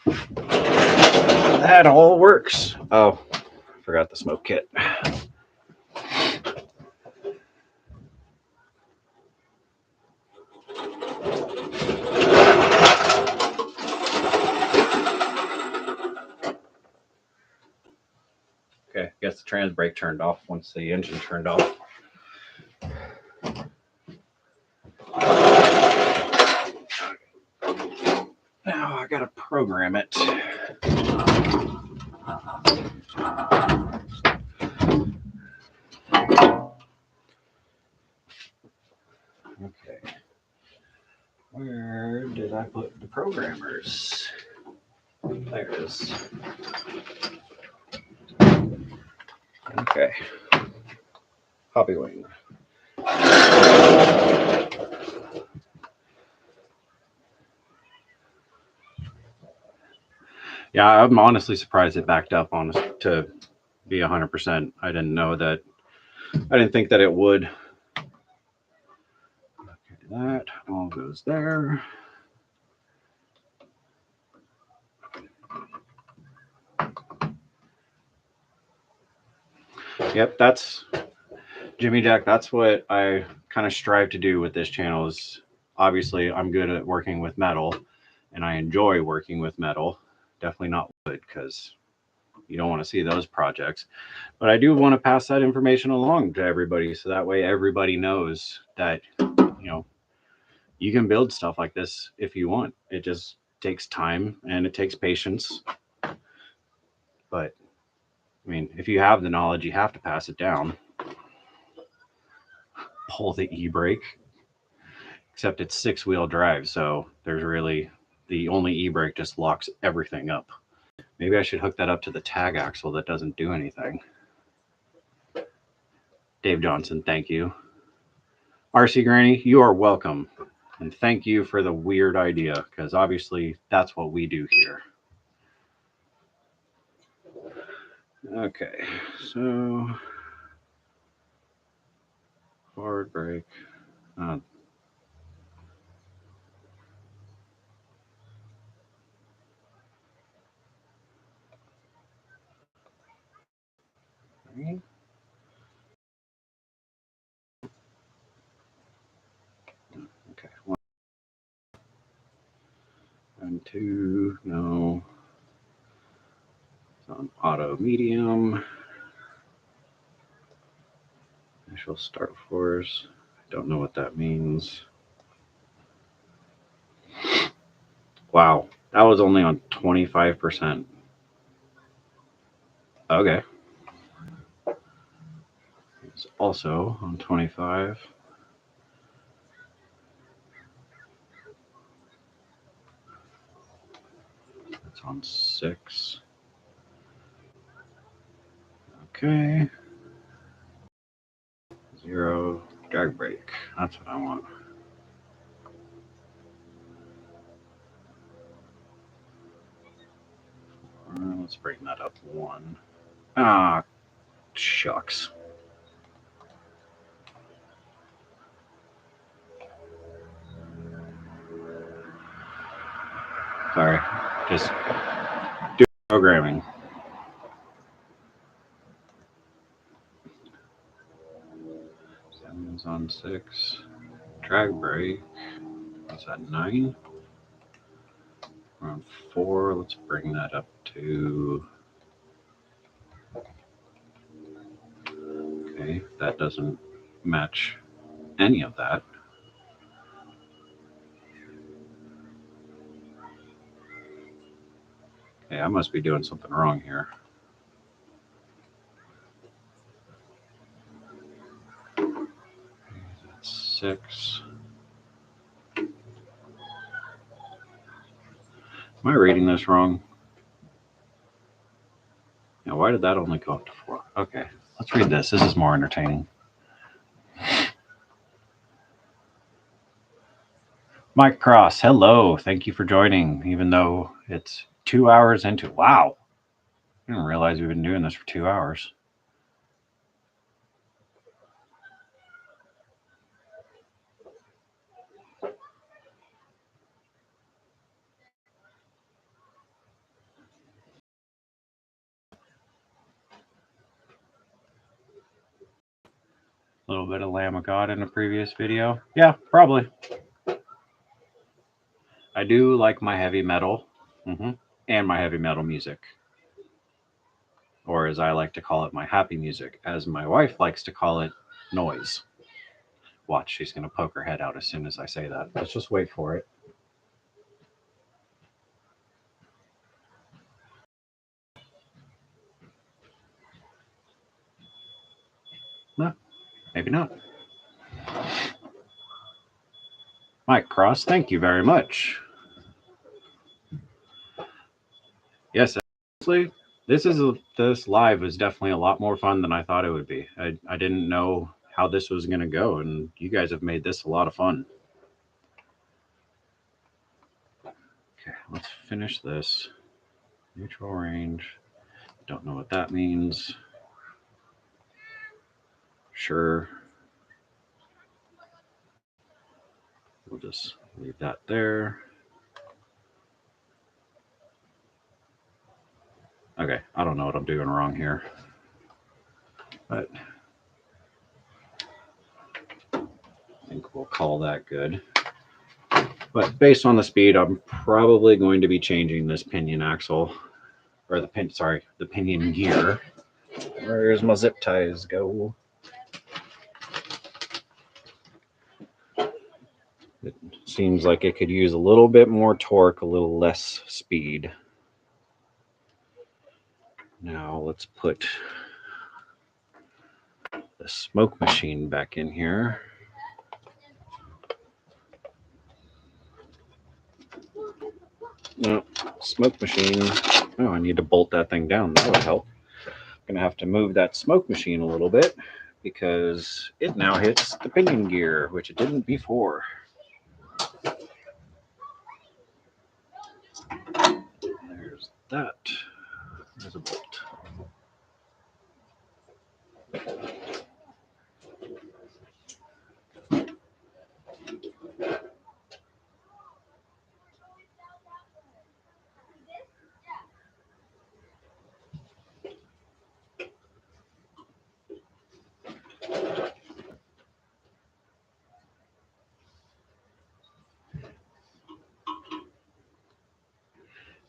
that all works. Oh, forgot the smoke kit. Okay, guess the trans brake turned off once the engine turned off. Now I gotta program it. Okay. Where did I put the programmers? There it is. Okay. Hobbywing. Yeah, I'm honestly surprised it backed up on to be 100%. I didn't know that. I didn't think that it would. Okay, that all goes there. Yep, that's Jimmy Jack. That's what I kind of strive to do with this channel. Is obviously I'm good at working with metal, and I enjoy working with metal. Definitely not wood, because you don't want to see those projects. But I do want to pass that information along to everybody, so that way everybody knows that, you know, you can build stuff like this if you want. It just takes time and it takes patience. But I mean, if you have the knowledge, you have to pass it down. Pull the e-brake, except it's 6-wheel drive, so there's really the only e-brake just locks everything up. Maybe I should hook that up to the tag axle that doesn't do anything. Dave Johnson, thank you. RC Granny, you are welcome. And thank you for the weird idea, because obviously that's what we do here. Okay, so forward brake. Okay, 1 and 2, no. It's on auto medium. Initial start force. I don't know what that means. Wow, that was only on 25%. Okay. It's also on 25. It's on 6. Okay. 0 drag brake. That's what I want. Let's bring that up 1. Ah, shucks. Sorry, just do programming. Seven's on 6. Drag brake. What's that, 9? We're on 4. Let's bring that up to. Okay, that doesn't match any of that. Yeah, I must be doing something wrong here. That's 6. Am I reading this wrong? Now, why did that only go up to 4? Okay, let's read this. This is more entertaining. Mike Cross, hello. Thank you for joining, even though it's 2 hours into. Wow. I didn't realize we've been doing this for 2 hours. A little bit of Lamb of God in a previous video. Yeah, probably. I do like my heavy metal and my heavy metal music. Or as I like to call it, my happy music. As my wife likes to call it, noise. Watch, she's going to poke her head out as soon as I say that. Let's just wait for it. No, maybe not. Mike Cross, thank you very much. Yes, honestly, this live was definitely a lot more fun than I thought it would be. I didn't know how this was going to go, and you guys have made this a lot of fun. Okay, let's finish this. Neutral range. Don't know what that means. Sure. We'll just leave that there. Okay, I don't know what I'm doing wrong here. But I think we'll call that good. But based on the speed, I'm probably going to be changing this pinion axle. Or the pinion gear. Where's my zip ties go? It seems like it could use a little bit more torque, a little less speed. Now let's put the smoke machine back in here. No, smoke machine. Oh, I need to bolt that thing down. That would help. I'm gonna have to move that smoke machine a little bit because it now hits the pinion gear, which it didn't before. There's that. There's a bolt.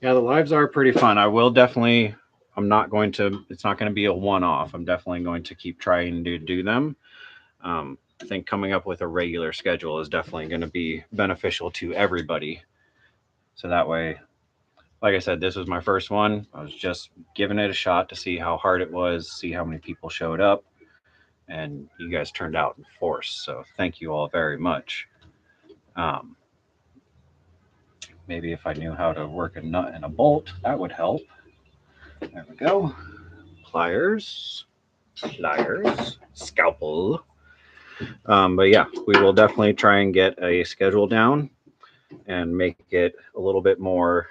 Yeah, the lives are pretty fun. I'm not going to, it's not going to be a one-off. I'm definitely going to keep trying to do them. I think coming up with a regular schedule is definitely going to be beneficial to everybody. So that way, like I said, this was my first one. I was just giving it a shot to see how hard it was, see how many people showed up, and you guys turned out in force. So thank you all very much. Maybe if I knew how to work a nut and a bolt, that would help. There we go. Pliers, scalpel. But yeah, we will definitely try and get a schedule down and make it a little bit more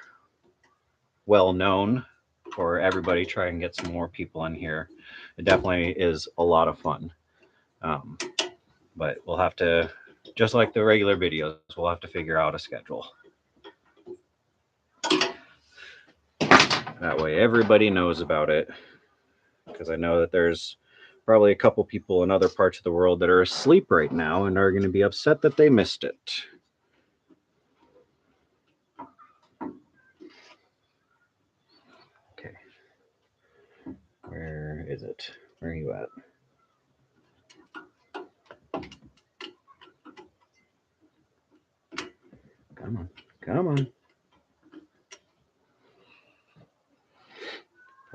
well known for everybody. Try and get some more people in here. It definitely is a lot of fun. But we'll have to, just like the regular videos, we'll have to figure out a schedule. That way everybody knows about it. Because I know that there's probably a couple people in other parts of the world that are asleep right now and are going to be upset that they missed it. Okay. Where is it? Where are you at? Come on. Come on.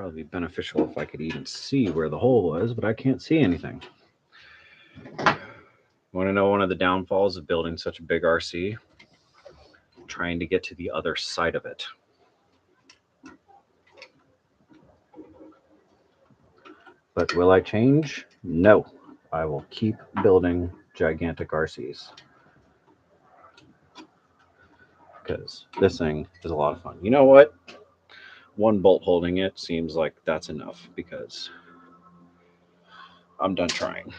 Probably be beneficial if I could even see where the hole was, but I can't see anything. Want to know one of the downfalls of building such a big RC? Trying to get to the other side of it. But will I change? No. I will keep building gigantic RCs. Because this thing is a lot of fun. You know what? One bolt holding it seems like that's enough because I'm done trying.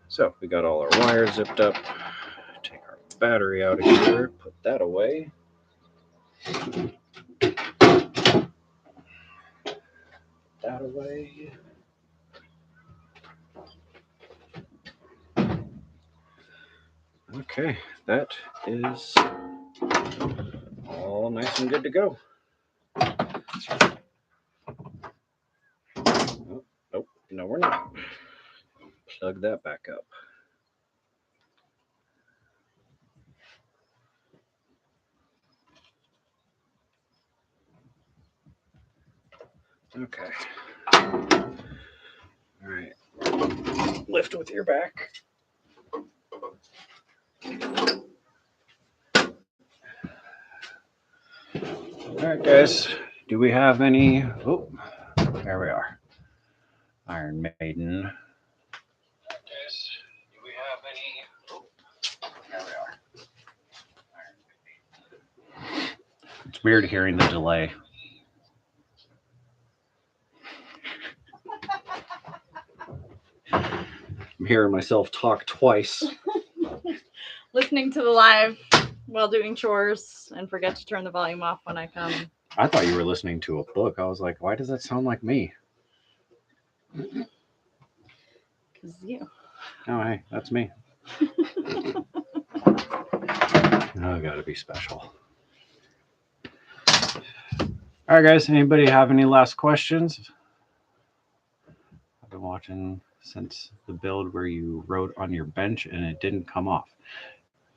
So we got all our wires zipped up. Take our battery out of here. Put that away. That away. Okay, that is all nice and good to go. Oh, nope, no, we're not. Plug that back up. Okay. All right. Lift with your back. All right, guys. Do we have any? Oh, there we are. Iron Maiden. Guys, do we have any? Oh, there we are. Iron Maiden. It's weird hearing the delay. I'm hearing myself talk twice. Listening to the live while doing chores and forget to turn the volume off when I come. I thought you were listening to a book. I was like, why does that sound like me? Because you. Oh, hey, that's me. Oh, gotta be special. All right, guys. Anybody have any last questions? I've been watching since the build where you wrote on your bench and it didn't come off.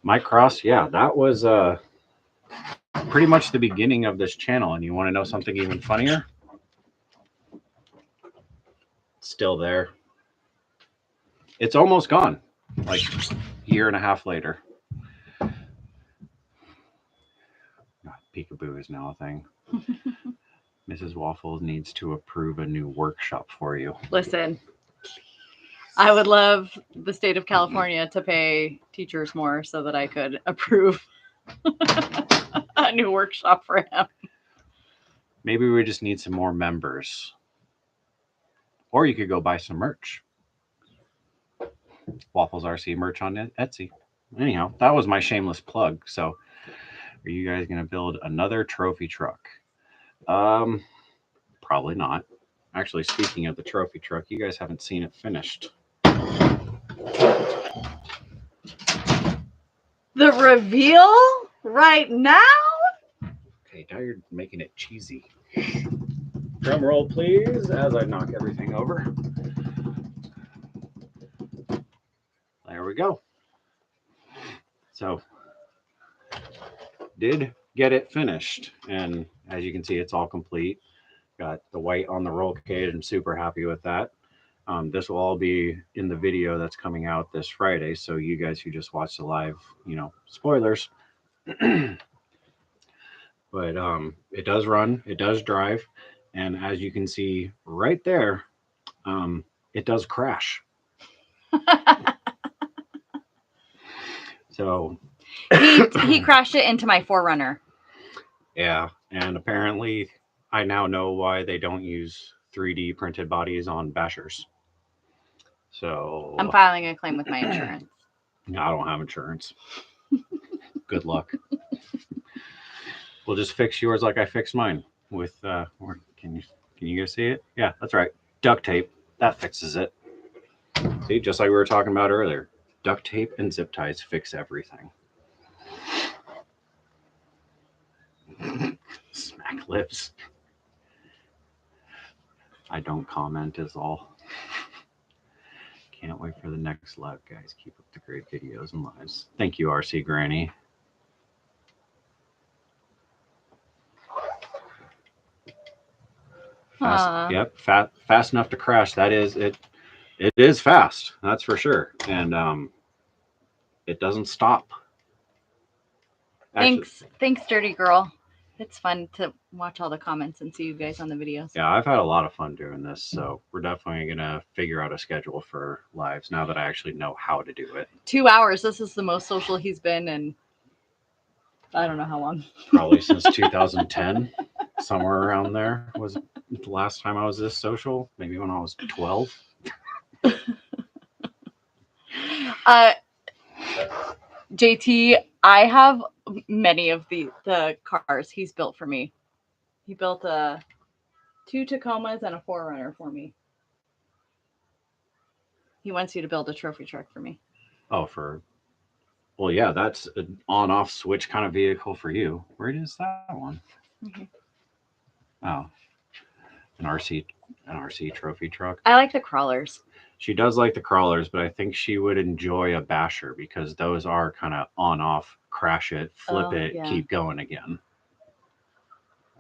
Mike Cross, yeah, that was pretty much the beginning of this channel. And you want to know something even funnier? It's still there. It's almost gone. Like a year and a half later. Peekaboo is now a thing. Mrs. Waffles needs to approve a new workshop for you. Listen, I would love the state of California to pay teachers more so that I could approve a new workshop for him. Maybe we just need some more members. Or you could go buy some merch. Waffles RC merch on Etsy. Anyhow, that was my shameless plug. So, are you guys going to build another trophy truck? Probably not. Actually, speaking of the trophy truck, you guys haven't seen it finished. The reveal right now? Okay, now you're making it cheesy. Drum roll, please, as I knock everything over. There we go. So, did get it finished, and as you can see, it's all complete. Got the white on the roll cage. I'm super happy with that. This will all be in the video that's coming out this Friday, so you guys who just watched the live, spoilers. But it does run, it does drive, and as you can see right there, it does crash. So he crashed it into my 4Runner. Yeah, and apparently I now know why they don't use 3D printed bodies on bashers. So I'm filing a claim with my insurance. I don't have insurance. Good luck. We'll just fix yours like I fixed mine with can you guys see it? Yeah, that's right. Duct tape. That fixes it. See, just like we were talking about earlier. Duct tape and zip ties fix everything. Smack lips. I don't comment is all. Can't wait for the next live, guys. Keep up the great videos and lives. Thank you, RC Granny. Aw. Yep, fast enough to crash. That is it. It is fast. That's for sure. And it doesn't stop. Actually, Thanks, Dirty Girl. It's fun to watch all the comments and see you guys on the videos. yeah, I've had a lot of fun doing this. So we're definitely gonna figure out a schedule for lives now that I actually know how to do it. 2 hours. This is the most social he's been in I don't know how long. Probably since 2010, somewhere around there was the last time I was this social. Maybe when I was 12. JT, I have many of the cars he's built for me. He built 2 Tacomas and a 4Runner for me. He wants you to build a trophy truck for me. Oh, well, yeah, that's an on-off switch kind of vehicle for you. Where is that one? Mhm. Oh, an RC trophy truck. I like the crawlers. She does like the crawlers, but I think she would enjoy a basher because those are kind of on-off, crash it, flip it, yeah. keep going again.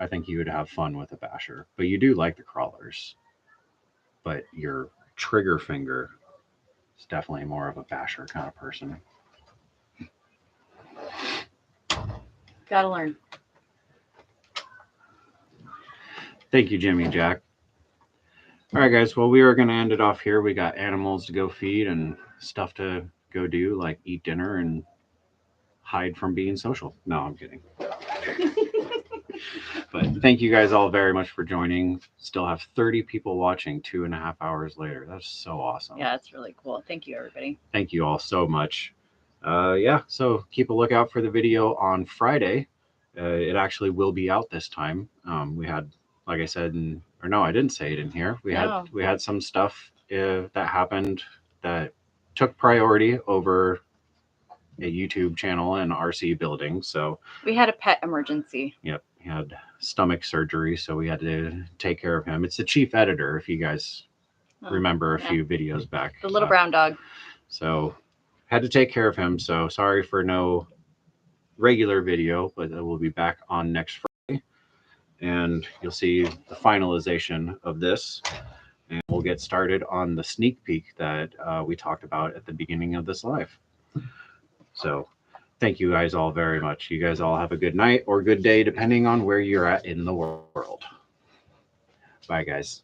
I think you would have fun with a basher, but you do like the crawlers. But your trigger finger is definitely more of a basher kind of person. Gotta learn. Thank you, Jimmy Jack. All right, guys. Well, we are going to end it off here. We got animals to go feed and stuff to go do, like eat dinner and hide from being social. No, I'm kidding. But thank you guys all very much for joining. Still have 30 people watching 2.5 hours later. That's so awesome. Yeah, it's really cool. Thank you, everybody. Thank you all so much. Yeah, so keep a lookout for the video on Friday. It actually will be out this time. We had, like I said, or no, I didn't say it in here. We had some stuff that happened that took priority over a YouTube channel and RC building. So we had a pet emergency. Yep, he had stomach surgery, so we had to take care of him. It's the chief editor, if you guys remember a few videos back. The little brown dog. So had to take care of him. So sorry for no regular video, but we'll be back on next Friday. And you'll see the finalization of this. And we'll get started on the sneak peek that we talked about at the beginning of this live. So thank you guys all very much. You guys all have a good night or good day, depending on where you're at in the world. Bye, guys.